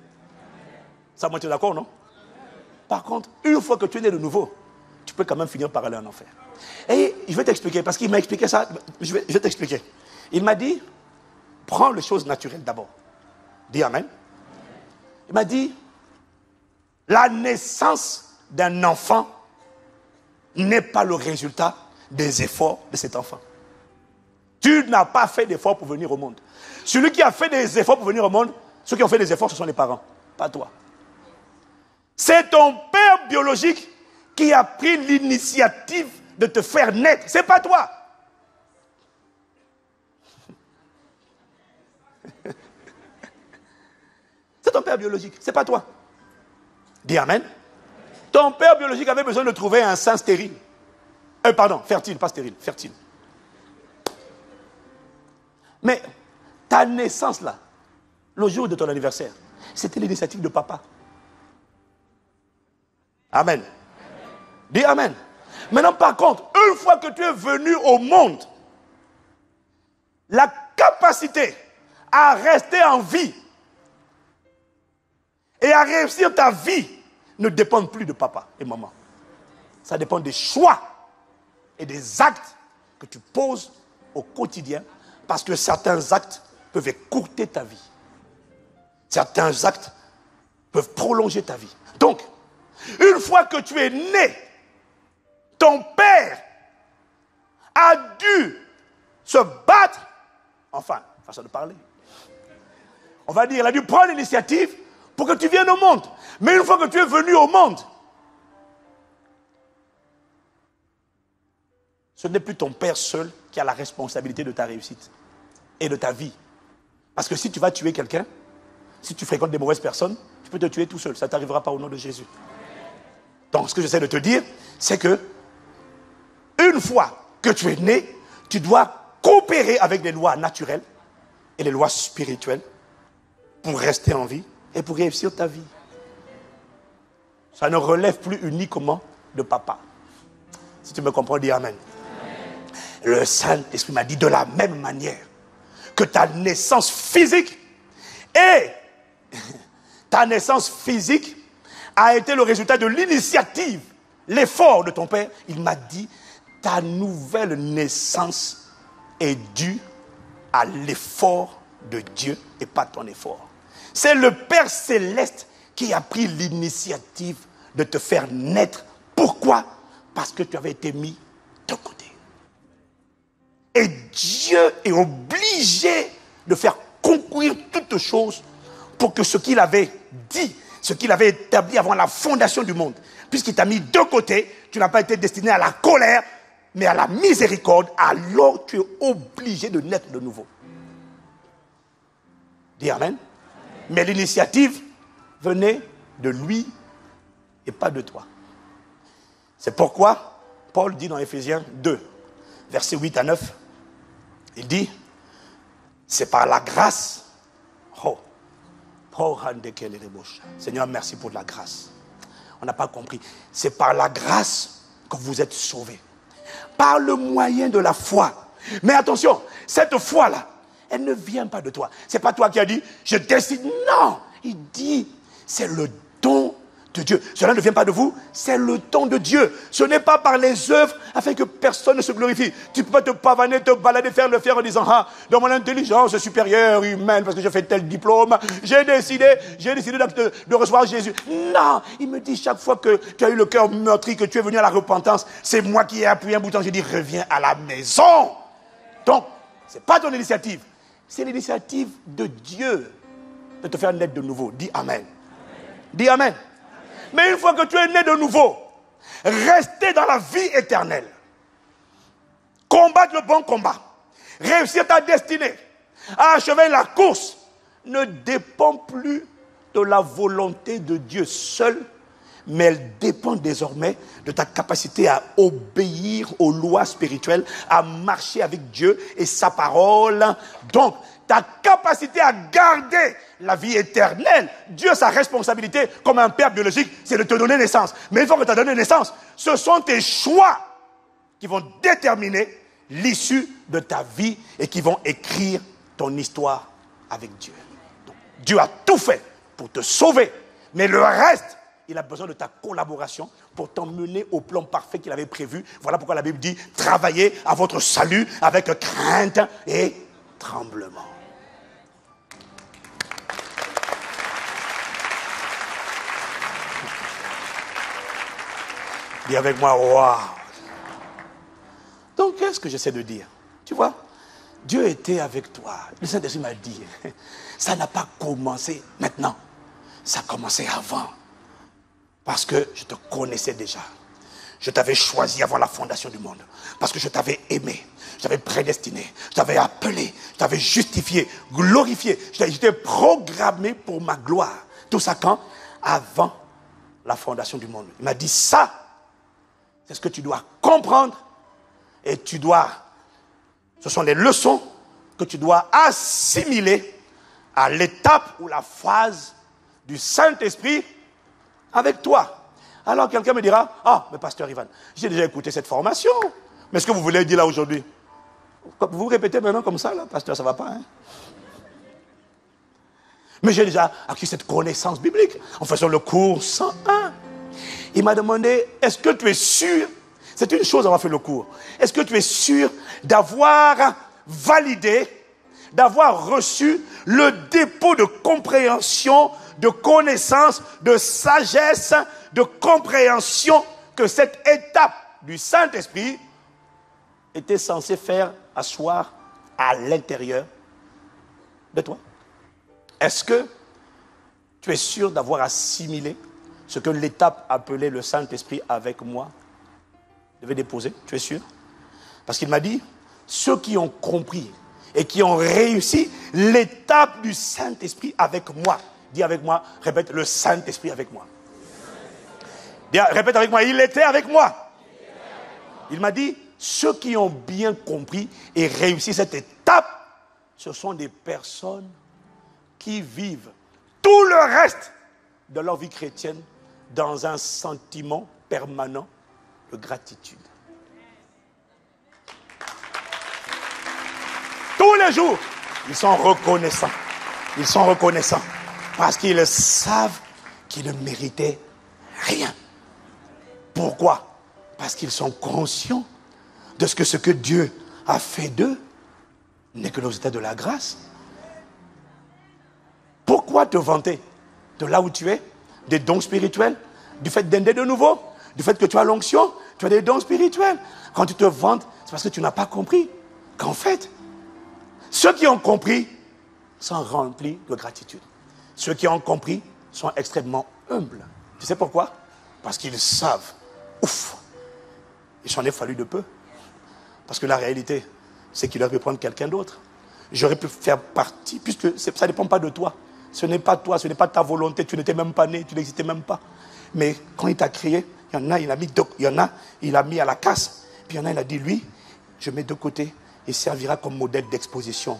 Ça, moi, tu es d'accord, non? Par contre, une fois que tu es né de nouveau, tu peux quand même finir par aller en enfer. Et je vais t'expliquer, parce qu'il m'a expliqué ça, je vais t'expliquer. Il m'a dit, prends les choses naturelles d'abord. Dis Amen. Il m'a dit, la naissance d'un enfant n'est pas le résultat des efforts de cet enfant. Tu n'as pas fait d'efforts pour venir au monde. Celui qui a fait des efforts pour venir au monde, ceux qui ont fait des efforts, ce sont les parents, pas toi. C'est ton père biologique qui a pris l'initiative de te faire naître. C'est pas toi. C'est ton père biologique, c'est pas toi. Dis Amen. Ton père biologique avait besoin de trouver un sein stérile. Fertile, pas stérile, fertile. Mais ta naissance là, le jour de ton anniversaire, c'était l'initiative de papa. Amen. Dis Amen. Maintenant, par contre, une fois que tu es venu au monde, la capacité à rester en vie et à réussir ta vie ne dépend plus de papa et maman. Ça dépend des choix et des actes que tu poses au quotidien, parce que certains actes peuvent écourter ta vie. Certains actes peuvent prolonger ta vie. Donc, une fois que tu es né, ton père a dû se battre, enfin, façon de parler. On va dire, il a dû prendre l'initiative pour que tu viennes au monde. Mais une fois que tu es venu au monde, ce n'est plus ton père seul qui a la responsabilité de ta réussite et de ta vie. Parce que si tu vas tuer quelqu'un, si tu fréquentes des mauvaises personnes, tu peux te tuer tout seul. Ça ne t'arrivera pas au nom de Jésus. Donc, ce que j'essaie de te dire, c'est que une fois que tu es né, tu dois coopérer avec les lois naturelles et les lois spirituelles pour rester en vie et pour réussir ta vie. Ça ne relève plus uniquement de papa. Si tu me comprends, dis Amen. Le Saint-Esprit m'a dit de la même manière que ta naissance physique a été le résultat de l'initiative, l'effort de ton père. Il m'a dit, ta nouvelle naissance est due à l'effort de Dieu et pas ton effort. C'est le Père Céleste qui a pris l'initiative de te faire naître. Pourquoi? Parce que tu avais été mis de côté. Et Dieu est obligé de faire concourir toutes choses pour que ce qu'il avait dit, ce qu'il avait établi avant la fondation du monde, puisqu'il t'a mis de côté, tu n'as pas été destiné à la colère, mais à la miséricorde, alors tu es obligé de naître de nouveau. Dis Amen. Mais l'initiative venait de lui et pas de toi. C'est pourquoi Paul dit dans Éphésiens 2, versets 8 à 9, il dit, c'est par la grâce. Seigneur, merci pour la grâce. On n'a pas compris. C'est par la grâce que vous êtes sauvés. Par le moyen de la foi. Mais attention, cette foi-là, elle ne vient pas de toi. C'est pas toi qui as dit, je décide. Non, il dit, c'est le don de Dieu. Cela ne vient pas de vous, c'est le don de Dieu. Ce n'est pas par les œuvres afin que personne ne se glorifie. Tu peux pas te pavaner, te balader, faire le faire en disant, dans mon intelligence supérieure, humaine, parce que j'ai fait tel diplôme, j'ai décidé de recevoir Jésus. Non, il me dit chaque fois que tu as eu le cœur meurtri, que tu es venu à la repentance, c'est moi qui ai appuyé un bouton, j'ai dit, reviens à la maison. Donc, c'est pas ton initiative, c'est l'initiative de Dieu de te faire naître de nouveau. Dis Amen. Dis Amen. Mais une fois que tu es né de nouveau, rester dans la vie éternelle, combattre le bon combat, réussir ta destinée, achever la course, ne dépend plus de la volonté de Dieu seul, mais elle dépend désormais de ta capacité à obéir aux lois spirituelles, à marcher avec Dieu et sa parole. Donc, ta capacité à garder la vie éternelle, Dieu, sa responsabilité comme un père biologique, c'est de te donner naissance. Mais une fois que tu as donné naissance, ce sont tes choix qui vont déterminer l'issue de ta vie et qui vont écrire ton histoire avec Dieu. Donc, Dieu a tout fait pour te sauver, mais le reste, il a besoin de ta collaboration pour t'emmener au plan parfait qu'il avait prévu. Voilà pourquoi la Bible dit, travaillez à votre salut avec crainte et tremblement. Dis avec moi, waouh. Donc, qu'est-ce que j'essaie de dire? Tu vois, Dieu était avec toi. Le Saint-Esprit m'a dit, ça n'a pas commencé maintenant. Ça a commencé avant. Parce que je te connaissais déjà. Je t'avais choisi avant la fondation du monde. Parce que je t'avais aimé. Je t'avais prédestiné. Je t'avais appelé. Je t'avais justifié, glorifié. J'étais programmé pour ma gloire. Tout ça quand? Avant la fondation du monde. Il m'a dit ça. C'est ce que tu dois comprendre. Et tu dois, ce sont les leçons que tu dois assimiler à l'étape ou la phase du Saint-Esprit avec toi. Alors quelqu'un me dira, ah, mais pasteur Ivan, j'ai déjà écouté cette formation. Mais ce que vous voulez dire là aujourd'hui, vous répétez maintenant comme ça là, pasteur, ça ne va pas, hein? Mais j'ai déjà acquis cette connaissance biblique en faisant le cours 101. Il m'a demandé, est-ce que tu es sûr? C'est une chose d'avoir fait le cours. Est-ce que tu es sûr d'avoir validé, d'avoir reçu le dépôt de compréhension, de connaissance, de sagesse, de compréhension que cette étape du Saint-Esprit était censée faire asseoir à l'intérieur de toi? Est-ce que tu es sûr d'avoir assimilé ce que l'étape appelée le Saint-Esprit avec moi devait déposer? Tu es sûr? Parce qu'il m'a dit, ceux qui ont compris et qui ont réussi l'étape du Saint-Esprit avec moi. Dis avec moi, répète, le Saint-Esprit avec moi. Dis, répète avec moi, il était avec moi. Il m'a dit, ceux qui ont bien compris et réussi cette étape, ce sont des personnes qui vivent tout le reste de leur vie chrétienne dans un sentiment permanent de gratitude. Tous les jours, ils sont reconnaissants. Ils sont reconnaissants parce qu'ils savent qu'ils ne méritaient rien. Pourquoi? Parce qu'ils sont conscients de ce que Dieu a fait d'eux n'est que les états de la grâce. Pourquoi te vanter de là où tu es, des dons spirituels, du fait d'aider de nouveau, du fait que tu as l'onction, tu as des dons spirituels? Quand tu te vantes, c'est parce que tu n'as pas compris qu'en fait, ceux qui ont compris sont remplis de gratitude. Ceux qui ont compris sont extrêmement humbles. Tu sais pourquoi? Parce qu'ils savent, ouf, il s'en est fallu de peu. Parce que la réalité, c'est qu'il aurait pu prendre quelqu'un d'autre. J'aurais pu faire partie, puisque ça ne dépend pas de toi. Ce n'est pas toi, ce n'est pas ta volonté, tu n'étais même pas né, tu n'existais même pas. Mais quand il t'a créé, il y en a, il a mis à la casse. Puis il y en a, il a dit, lui, je mets de côté, il servira comme modèle d'exposition.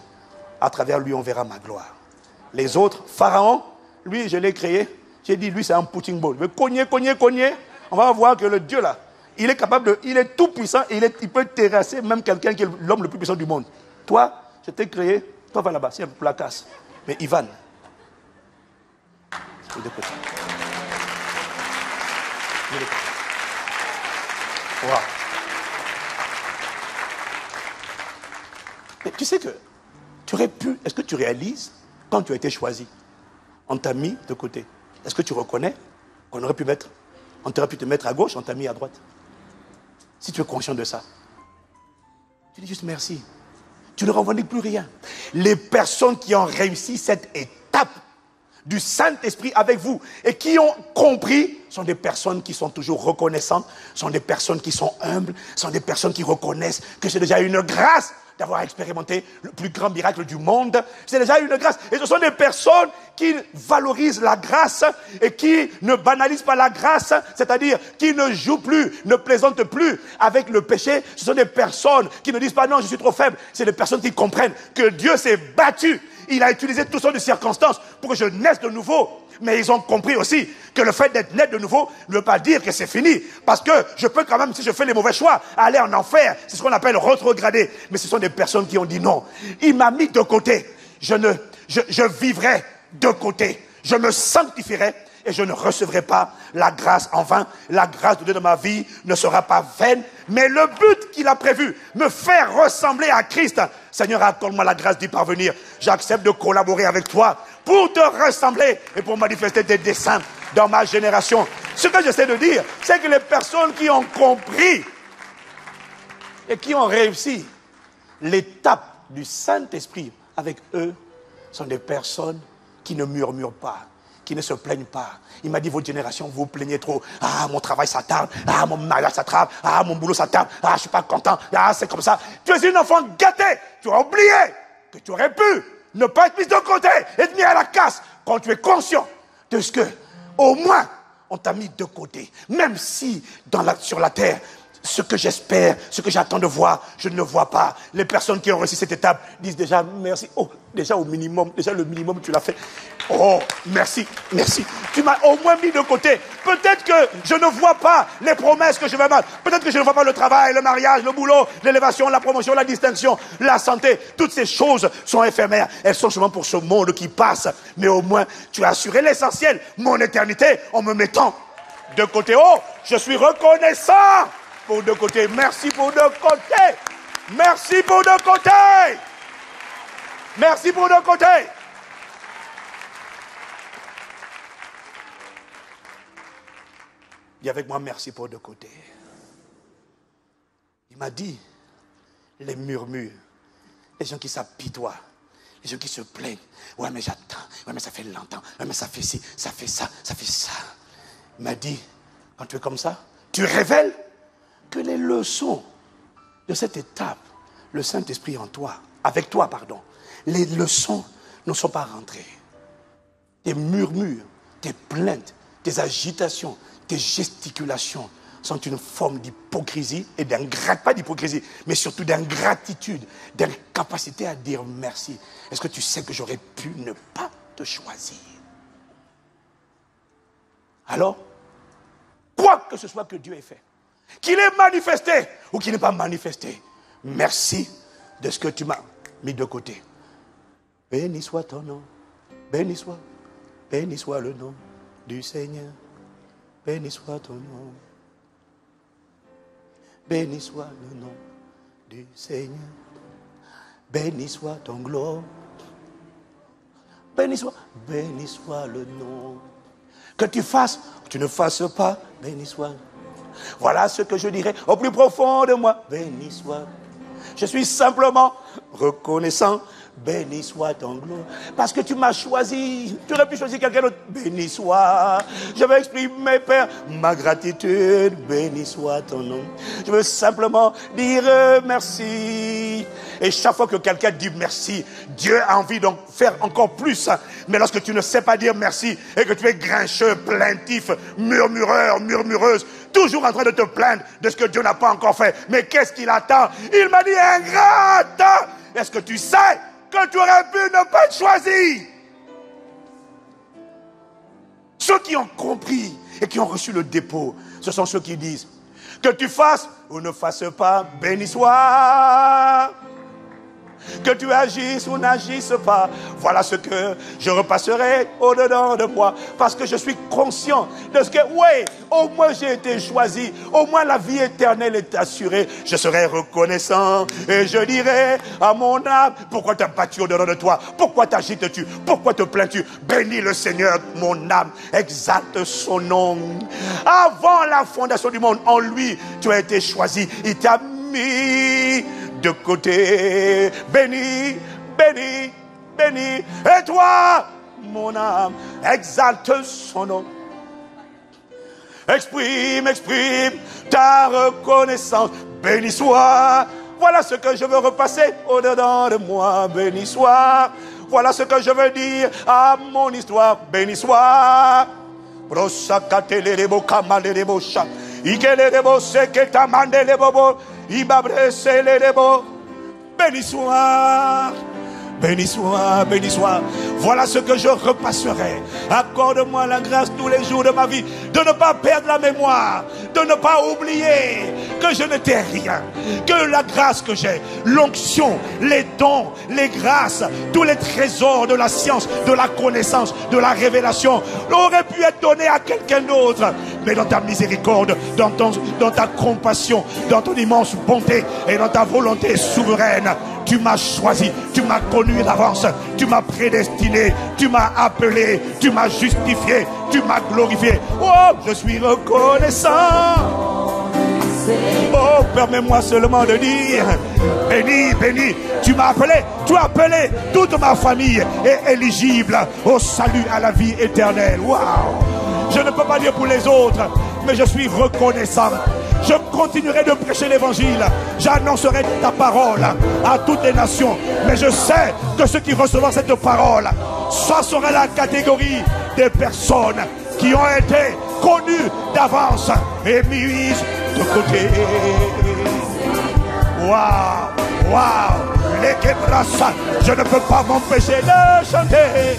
À travers lui, on verra ma gloire. Les autres, Pharaon, lui, je l'ai créé. J'ai dit, lui, c'est un punching ball. Il veut cogner. On va voir que le Dieu, là, il est capable de... Il est tout puissant et il peut terrasser même quelqu'un qui est l'homme le plus puissant du monde. Toi, je t'ai créé. Toi, va là-bas, c'est un peu la casse. Mais Ivan, c'est de côté. Wow. Mais tu sais que tu aurais pu... Est-ce que tu réalises, quand tu as été choisi, on t'a mis de côté. Est-ce que tu reconnais qu'on aurait pu mettre... On t'aurait pu te mettre à gauche, on t'a mis à droite. Si tu es conscient de ça, tu dis juste merci. Tu ne revendiques plus rien. Les personnes qui ont réussi cette étape du Saint-Esprit avec vous et qui ont compris sont des personnes qui sont toujours reconnaissantes, sont des personnes qui sont humbles, sont des personnes qui reconnaissent que c'est déjà une grâce d'avoir expérimenté le plus grand miracle du monde. C'est déjà une grâce. Et ce sont des personnes qui valorisent la grâce et qui ne banalisent pas la grâce, c'est-à-dire qui ne jouent plus, ne plaisantent plus avec le péché. Ce sont des personnes qui ne disent pas non, je suis trop faible. C'est des personnes qui comprennent que Dieu s'est battu. Il a utilisé toutes sortes de circonstances pour que je naisse de nouveau. Mais ils ont compris aussi que le fait d'être né de nouveau ne veut pas dire que c'est fini. Parce que je peux quand même, si je fais les mauvais choix, aller en enfer. C'est ce qu'on appelle rétrograder. Mais ce sont des personnes qui ont dit non. Il m'a mis de côté. Je vivrai de côté. Je me sanctifierai et je ne recevrai pas la grâce en vain. La grâce de Dieu dans ma vie ne sera pas vaine. Mais le but qu'il a prévu, me faire ressembler à Christ. Seigneur, accorde-moi la grâce d'y parvenir. J'accepte de collaborer avec toi pour te ressembler et pour manifester tes desseins dans ma génération. Ce que j'essaie de dire, c'est que les personnes qui ont compris et qui ont réussi l'étape du Saint-Esprit avec eux sont des personnes qui ne murmurent pas, qui ne se plaignent pas. Il m'a dit, votre génération, vous vous plaignez trop. Ah, mon travail, ça tarde. Ah, mon mariage, ça tarde. Ah, mon boulot, ça tarde. Ah, je ne suis pas content. Ah, c'est comme ça. Tu es une enfant gâtée. Tu as oublié que tu aurais pu ne pas être mis de côté et te mis à la casse quand tu es conscient de ce que, au moins, on t'a mis de côté. Même si, sur la terre, ce que j'espère, ce que j'attends de voir, je ne le vois pas. Les personnes qui ont réussi cette étape disent déjà merci. Oh, déjà au minimum, déjà le minimum tu l'as fait. Oh, merci, merci. Tu m'as au moins mis de côté. Peut-être que je ne vois pas les promesses que je vais avoir. Peut-être que je ne vois pas le travail, le mariage, le boulot, l'élévation, la promotion, la distinction, la santé. Toutes ces choses sont éphémères. Elles sont seulement pour ce monde qui passe. Mais au moins, tu as assuré l'essentiel, mon éternité, en me mettant de côté. Oh, je suis reconnaissant pour de côté. Merci pour de côté. Merci pour de côté. Merci pour de côté. Dis avec moi, merci pour de côté. Il m'a dit, les murmures, les gens qui s'apitoient, les gens qui se plaignent. Ouais, mais j'attends. Ouais, mais ça fait longtemps. Ouais, mais ça fait ci, ça fait ça, ça fait ça. Il m'a dit, quand tu es comme ça, tu révèles que les leçons de cette étape, le Saint-Esprit en toi, avec toi, pardon, les leçons ne sont pas rentrées. Tes murmures, tes plaintes, tes agitations, tes gesticulations sont une forme d'hypocrisie et pas d'hypocrisie, mais surtout d'ingratitude, d'incapacité à dire merci. Est-ce que tu sais que j'aurais pu ne pas te choisir? Alors, quoi que ce soit que Dieu ait fait, qu'il ait manifesté ou qu'il n'ait pas manifesté, merci de ce que tu m'as mis de côté. Béni soit ton nom, béni soit le nom du Seigneur, béni soit ton nom, béni soit le nom du Seigneur, béni soit ton gloire, béni soit le nom. Que tu fasses ou tu ne fasses pas, béni soit. Voilà ce que je dirais au plus profond de moi. Béni soit. Je suis simplement reconnaissant. Béni soit ton gloire. Parce que tu m'as choisi. Tu aurais pu choisir quelqu'un d'autre. Béni soit. Je veux exprimer, Père, ma gratitude. Béni soit ton nom. Je veux simplement dire merci. Et chaque fois que quelqu'un dit merci, Dieu a envie d'en faire encore plus. Mais lorsque tu ne sais pas dire merci et que tu es grincheux, plaintif, murmureur, murmureuse, toujours en train de te plaindre de ce que Dieu n'a pas encore fait. Mais qu'est-ce qu'il attend? Il m'a dit ingrate. Est-ce que tu sais que tu aurais pu ne pas être choisi? Ceux qui ont compris et qui ont reçu le dépôt, ce sont ceux qui disent que tu fasses ou ne fasses pas, béni soit. Que tu agisses ou n'agisses pas, voilà ce que je repasserai au-dedans de moi. Parce que je suis conscient de ce que, oui, au moins j'ai été choisi, au moins la vie éternelle est assurée. Je serai reconnaissant et je dirai à mon âme, pourquoi t'as battu au-dedans de toi? Pourquoi t'agites-tu? Pourquoi te plains-tu? Bénis le Seigneur, mon âme, exalte son nom. Avant la fondation du monde, en lui, tu as été choisi. Il t'a mis de côté, béni, béni, béni. Et toi, mon âme, exalte son nom. Exprime ta reconnaissance. Béni soit. Voilà ce que je veux repasser au-dedans de moi. Béni soit. Voilà ce que je veux dire à mon histoire. Béni soit. Brosakatelebo kamalebo sha. Ikelebo seketamandebo. Béni soit, Béni soit, béni soit. Voilà ce que je repasserai. Accorde-moi la grâce tous les jours de ma vie de ne pas perdre la mémoire, de ne pas oublier que je n'étais rien, que la grâce que j'ai, l'onction, les dons, les grâces, tous les trésors de la science, de la connaissance, de la révélation auraient pu être donnés à quelqu'un d'autre. Mais dans ta miséricorde, dans ta compassion, dans ton immense bonté et dans ta volonté souveraine, tu m'as choisi, tu m'as connu d'avance, tu m'as prédestiné, tu m'as appelé, tu m'as justifié, tu m'as glorifié. Oh, je suis reconnaissant. Oh, permets-moi seulement de dire, béni, béni, tu m'as appelé, tu as appelé, toute ma famille est éligible au salut, à la vie éternelle. Waouh! Je ne peux pas dire pour les autres, mais je suis reconnaissant. Je continuerai de prêcher l'évangile. J'annoncerai ta parole à toutes les nations. Mais je sais que ceux qui recevront cette parole, ça sera la catégorie des personnes qui ont été connues d'avance et mises de côté. Waouh, waouh, les quebrassa, je ne peux pas m'empêcher de chanter.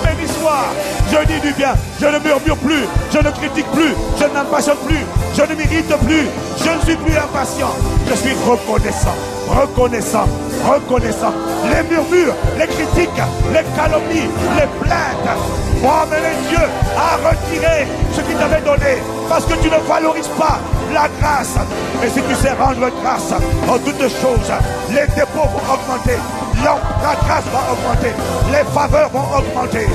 Béni soit, je dis du bien, je ne murmure plus, je ne critique plus, je n'impatiente plus, je ne m'irrite plus, je ne suis plus impatient, je suis reconnaissant, reconnaissant, reconnaissant. Les murmures, les critiques, les calomnies, les plaintes vont amener Dieu à retirer ce qu'il t'avait donné, parce que tu ne valorises pas la grâce. Et si tu sais rendre grâce en toutes choses, les dépôts vont augmenter, la grâce va augmenter, les faveurs vont augmenter.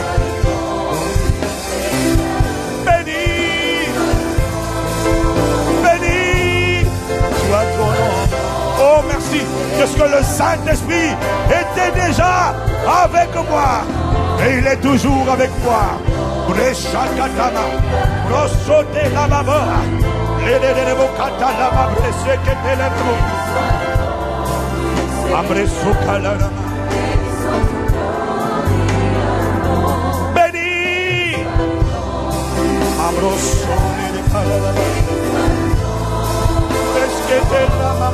Béni, béni soit ton nom. Oh merci, parce que le Saint-Esprit était déjà avec moi et il est toujours avec moi. Breshakatama, Rosote Lamaba, Ledevokata Lama, Breseketelemo, Amresokalama. Béni, Amrosone de Kalama, Breseketelama,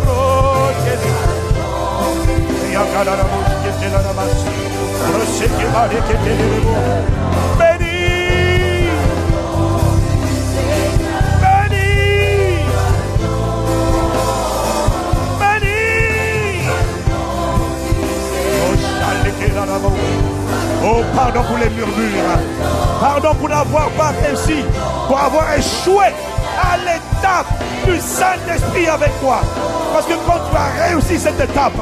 Yakalama, Ketelama, Breseketelemo. Oh, pardon pour les murmures. Pardon pour n'avoir pas réussi, pour avoir échoué à l'étape du Saint-Esprit avec toi. Parce que quand tu as réussi cette étape,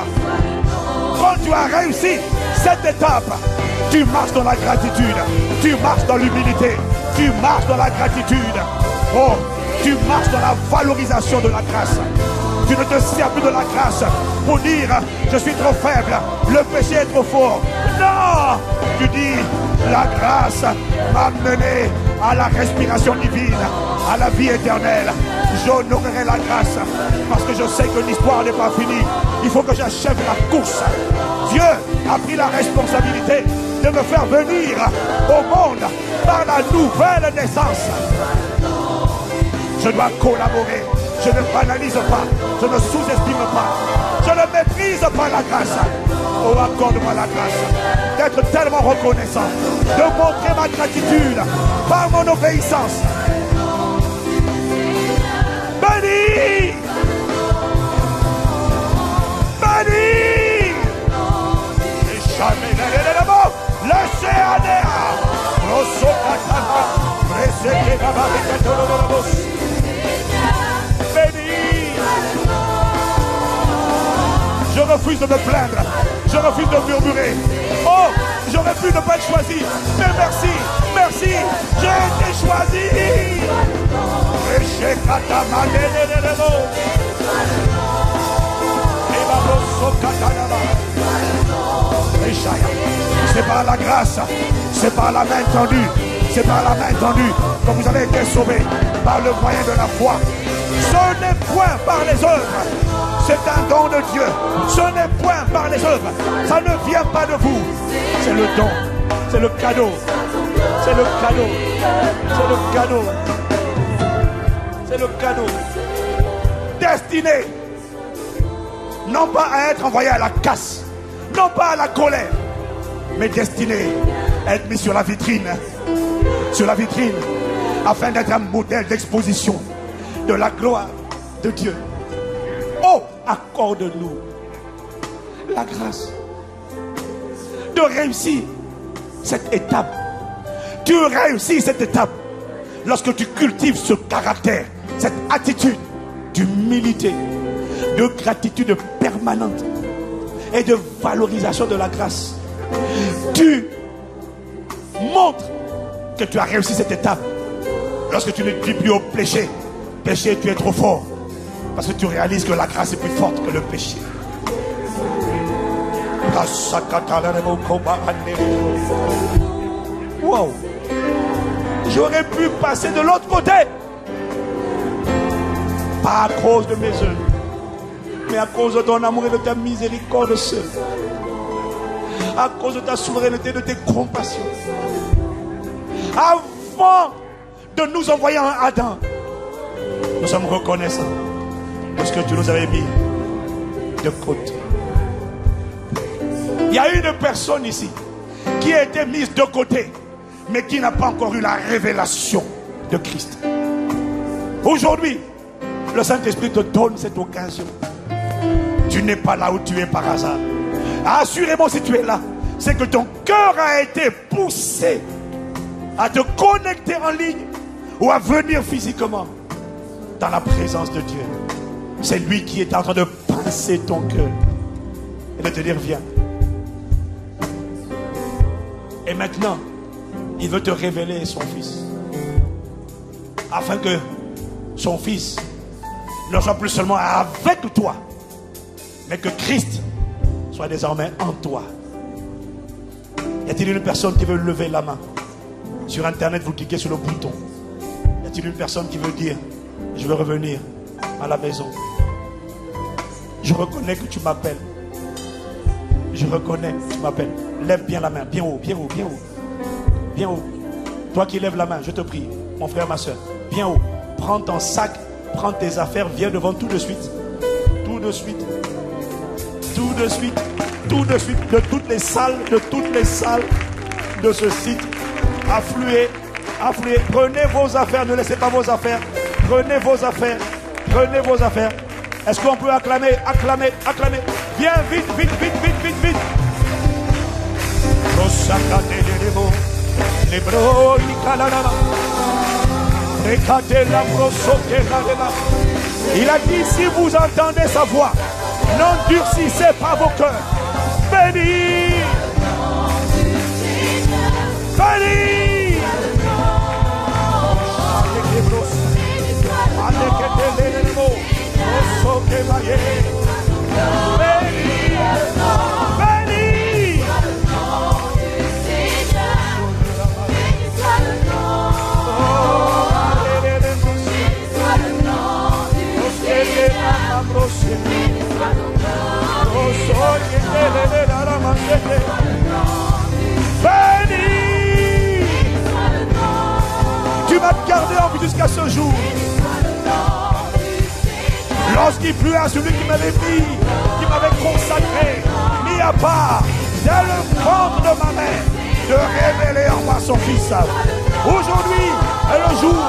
tu marches dans la gratitude, tu marches dans l'humilité, tu marches dans la gratitude. Oh, tu marches dans la valorisation de la grâce. Tu ne te sers plus de la grâce pour dire je suis trop faible, le péché est trop fort. Non, tu dis la grâce m'a mené à la respiration divine, à la vie éternelle. J'honorerai la grâce parce que je sais que l'histoire n'est pas finie. Il faut que j'achève la course. Dieu a pris la responsabilité de me faire venir au monde par la nouvelle naissance. Je dois collaborer. Je ne banalise pas, je ne sous-estime pas, je ne méprise pas la grâce. Oh, accorde-moi la grâce d'être tellement reconnaissant, de montrer ma gratitude par mon obéissance. Béni, béni, et jamais les mots, laissez aller. Je refuse de me plaindre, je refuse de murmurer. Oh, j'aurais pu ne pas être choisi, mais merci, merci, j'ai été choisi. C'est par la grâce, c'est par la main tendue, c'est par la main tendue que vous avez été sauvés, par le moyen de la foi. Ce n'est point par les œuvres. C'est un don de Dieu. Ce n'est point par les œuvres. Ça ne vient pas de vous. C'est le don. C'est le cadeau. C'est le cadeau. C'est le cadeau. C'est le cadeau. Destiné non pas à être envoyé à la casse, non pas à la colère, mais destiné à être mis sur la vitrine. Sur la vitrine, afin d'être un modèle d'exposition de la gloire de Dieu. Oh, accorde-nous la grâce de réussir cette étape. Tu réussis cette étape lorsque tu cultives ce caractère, cette attitude d'humilité, de gratitude permanente et de valorisation de la grâce. Tu montres que tu as réussi cette étape lorsque tu ne dis plus au péché: péché, tu es trop fort, parce que tu réalises que la grâce est plus forte que le péché. Wow. J'aurais pu passer de l'autre côté, pas à cause de mes œuvres, mais à cause de ton amour et de ta miséricorde seule, à cause de ta souveraineté, de tes compassions. Avant de nous envoyer en Adam, nous sommes reconnaissants de ce que tu nous avais mis de côté. Il y a une personne ici qui a été mise de côté, mais qui n'a pas encore eu la révélation de Christ. Aujourd'hui, le Saint-Esprit te donne cette occasion. Tu n'es pas là où tu es par hasard. Assurément, si tu es là, c'est que ton cœur a été poussé à te connecter en ligne ou à venir physiquement dans la présence de Dieu. C'est lui qui est en train de pincer ton cœur et de te dire: viens. Et maintenant, il veut te révéler son Fils, afin que son Fils ne soit plus seulement avec toi, mais que Christ soit désormais en toi. Y a-t-il une personne qui veut lever la main? Sur Internet, vous cliquez sur le bouton. Y a-t-il une personne qui veut dire: je veux revenir à la maison? Je reconnais que tu m'appelles. Je reconnais que tu m'appelles. Lève bien la main, bien haut, bien haut, bien haut. Bien haut. Toi qui lèves la main, je te prie, mon frère, ma soeur, bien haut. Prends ton sac, prends tes affaires, viens devant tout de suite. Tout de suite. Tout de suite. Tout de suite. De toutes les salles de ce site. Affluez, affluez. Prenez vos affaires, ne laissez pas vos affaires. Prenez vos affaires. Prenez vos affaires. Est-ce qu'on peut acclamer, acclamer, acclamer? Viens, vite, vite, vite, vite, vite, vite. Il a dit: si vous entendez sa voix, n'endurcissez pas vos cœurs. Béni, béni. Tu m'as gardé en vie jusqu'à ce jour. Lorsqu'il plut à celui qui m'avait mis, qui m'avait consacré, mis à part, dès le ventre de ma mère, de révéler en moi son Fils. Aujourd'hui est le jour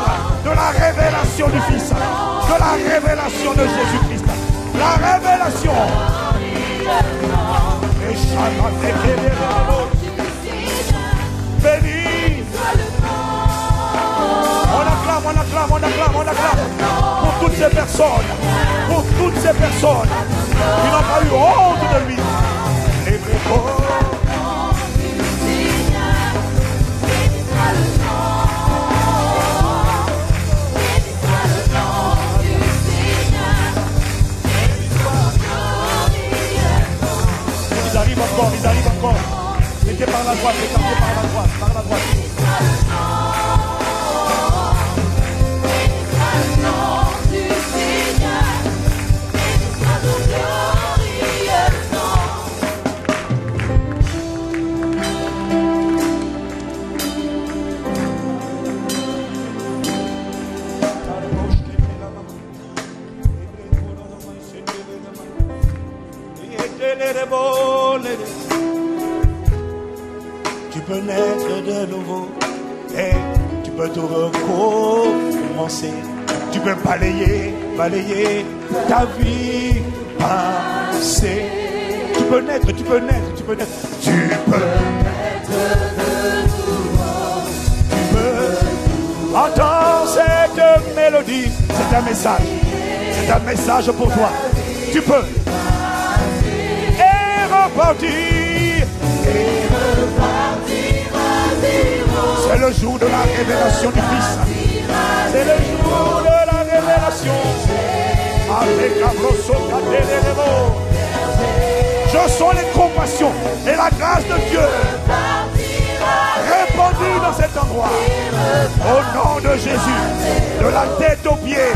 de la révélation du Fils, de la révélation de Jésus-Christ, la révélation. Béni. On acclame, on acclame, on acclame, on acclame pour toutes ces personnes, qui n'ont pas eu honte de lui. Les ils arrivent encore. Mettez par la droite, écartez par la droite, par la droite. Let it tout recommencer. Tu peux balayer ta vie passée. Tu peux naître. Tu peux naître de nouveau. Tu peux entendre cette mélodie. C'est un message. C'est un message pour toi. Tu peux. Et repartir. C'est le jour de la révélation du Fils. C'est le jour de la révélation. Avec je sens les compassions et la grâce de Dieu répandue dans cet endroit. Au nom de Jésus, de la tête aux pieds,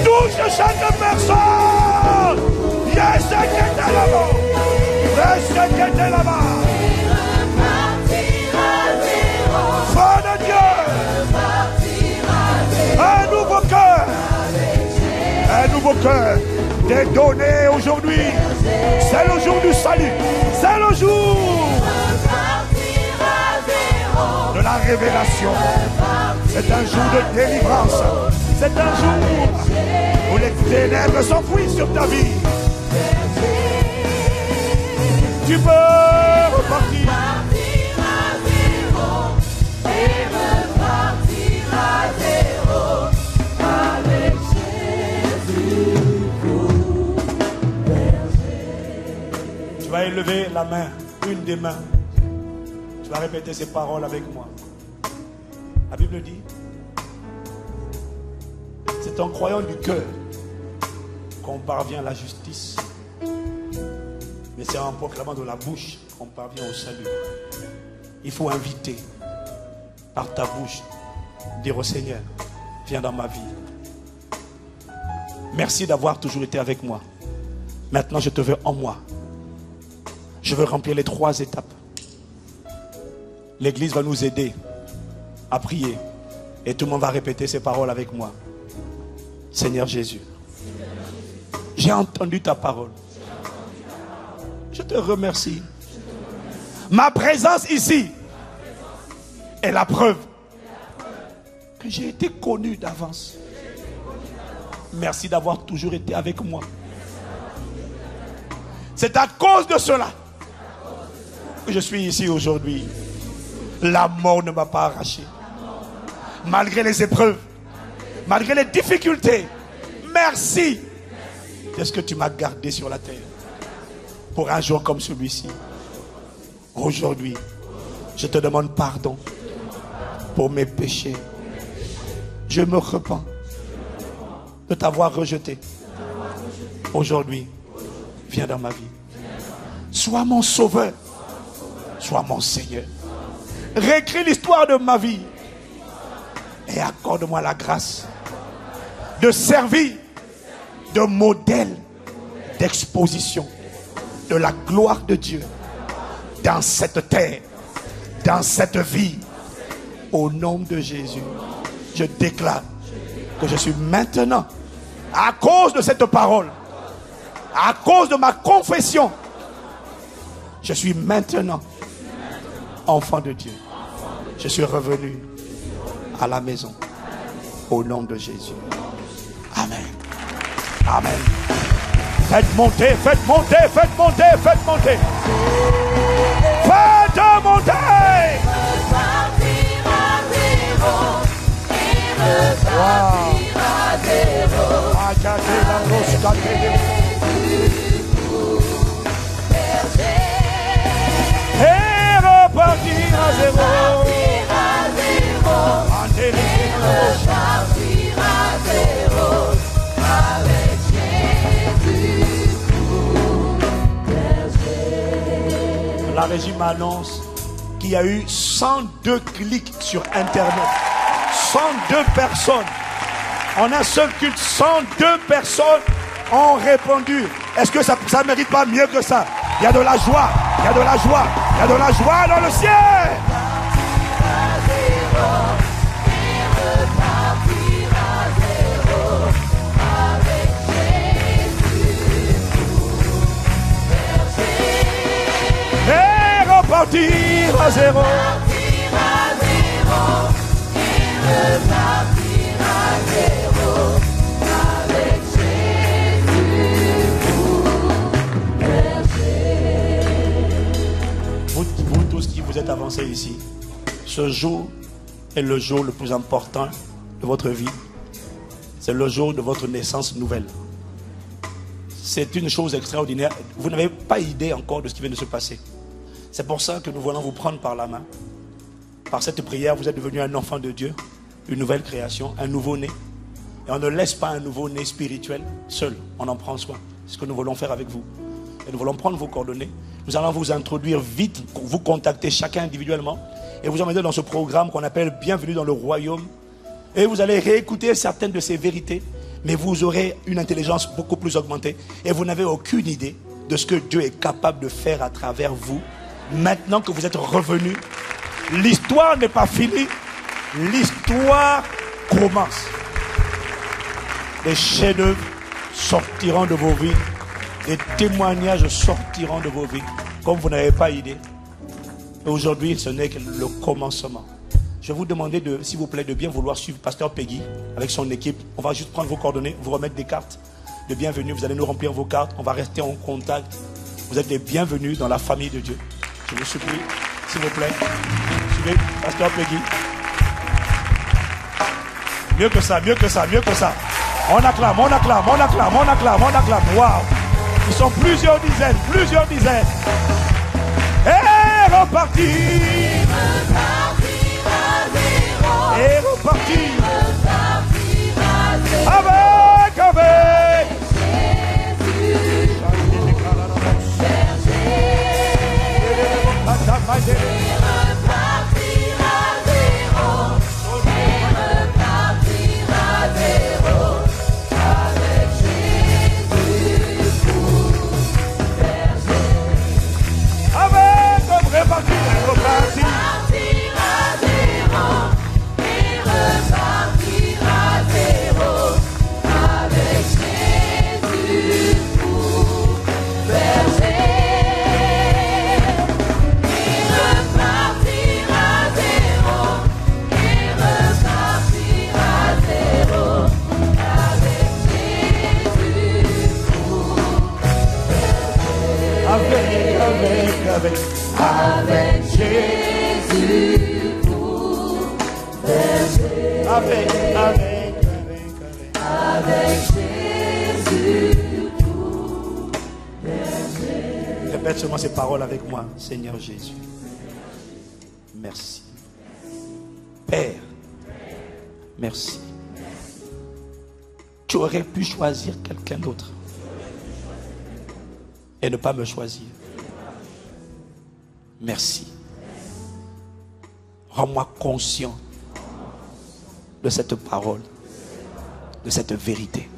touche chaque personne. Yes, qui était là-bas. Yes, qui était là-bas. Feu de Dieu. Un nouveau cœur. Un nouveau cœur t'est donné aujourd'hui. C'est le jour du salut. C'est le jour de la révélation. C'est un jour de délivrance. C'est un jour où les ténèbres s'enfuient sur ta vie. Tu peux repartir. Tu vas élever la main, une des mains. Tu vas répéter ces paroles avec moi. La Bible dit, c'est en croyant du cœur qu'on parvient à la justice. Mais c'est en proclamant de la bouche qu'on parvient au salut. Il faut inviter par ta bouche, dire au Seigneur, viens dans ma vie. Merci d'avoir toujours été avec moi. Maintenant, je te veux en moi. Je veux remplir les 3 étapes. L'église va nous aider à prier. Et tout le monde va répéter ces paroles avec moi. Seigneur Jésus, j'ai entendu ta parole. Je te remercie. Ma présence ici est la preuve que j'ai été connu d'avance. Merci d'avoir toujours été avec moi. C'est à cause de cela que je suis ici aujourd'hui. La mort ne m'a pas arraché. Malgré les épreuves, malgré les difficultés, merci de ce que tu m'as gardé sur la terre. Pour un jour comme celui-ci. Aujourd'hui, je te demande pardon pour mes péchés. Je me repens de t'avoir rejeté. Aujourd'hui, viens dans ma vie. Sois mon sauveur. Sois mon Seigneur. Réécris l'histoire de ma vie. Et accorde-moi la grâce de servir de modèle d'exposition de la gloire de Dieu dans cette terre, dans cette vie. Au nom de Jésus, je déclare que je suis maintenant, à cause de cette parole, à cause de ma confession, je suis maintenant enfant de Dieu. Je suis revenu à la maison. Au nom de Jésus. Amen. Amen. Faites monter, faites monter, faites monter, faites monter. Faites monter. Et repartir à zéro. Repartir à zéro avec Jésus pour berger. La régie m'annonce qu'il y a eu 102 clics sur Internet. 102 personnes. En un seul culte, 102 personnes ont répondu. Est-ce que ça ne mérite pas mieux que ça? Il y a de la joie. Il y a de la joie. Il y a de la joie dans le ciel. Repartir à zéro. Repartir à zéro et Ce jour est le jour le plus important de votre vie. C'est le jour de votre naissance nouvelle. C'est une chose extraordinaire. Vous n'avez pas idée encore de ce qui vient de se passer. C'est pour ça que nous voulons vous prendre par la main. Par cette prière, vous êtes devenu un enfant de Dieu, une nouvelle création, un nouveau-né. Et on ne laisse pas un nouveau-né spirituel seul. On en prend soin. C'est ce que nous voulons faire avec vous. Et nous voulons prendre vos coordonnées. Nous allons vous introduire vite, vous contacter chacun individuellement et vous emmener dans ce programme qu'on appelle Bienvenue dans le Royaume. Et vous allez réécouter certaines de ces vérités, mais vous aurez une intelligence beaucoup plus augmentée et vous n'avez aucune idée de ce que Dieu est capable de faire à travers vous. Maintenant que vous êtes revenus, l'histoire n'est pas finie, l'histoire commence. Des chefs-d'œuvre sortiront de vos vies, des témoignages sortiront de vos vies, comme vous n'avez pas idée. Et aujourd'hui, ce n'est que le commencement. Je vais vous demander, s'il vous plaît, de bien vouloir suivre Pasteur Peggy avec son équipe. On va juste prendre vos coordonnées, vous remettre des cartes de bienvenue. Vous allez nous remplir vos cartes. On va rester en contact. Vous êtes les bienvenus dans la famille de Dieu. Je vous supplie, s'il vous plaît, suivez Pasteur Peggy. Mieux que ça, mieux que ça, mieux que ça. On acclame, on acclame, on acclame, on acclame, on acclame. Waouh! Ils sont plusieurs dizaines, plusieurs dizaines. Et reparti. Et reparti. Avec. Avec Jésus pour berger. Avec Jésus pour berger. Répète seulement ces paroles avec moi. Seigneur Jésus, merci. Père, merci. Tu aurais pu choisir quelqu'un d'autre et ne pas me choisir. Merci. Rends-moi conscient de cette parole, de cette vérité.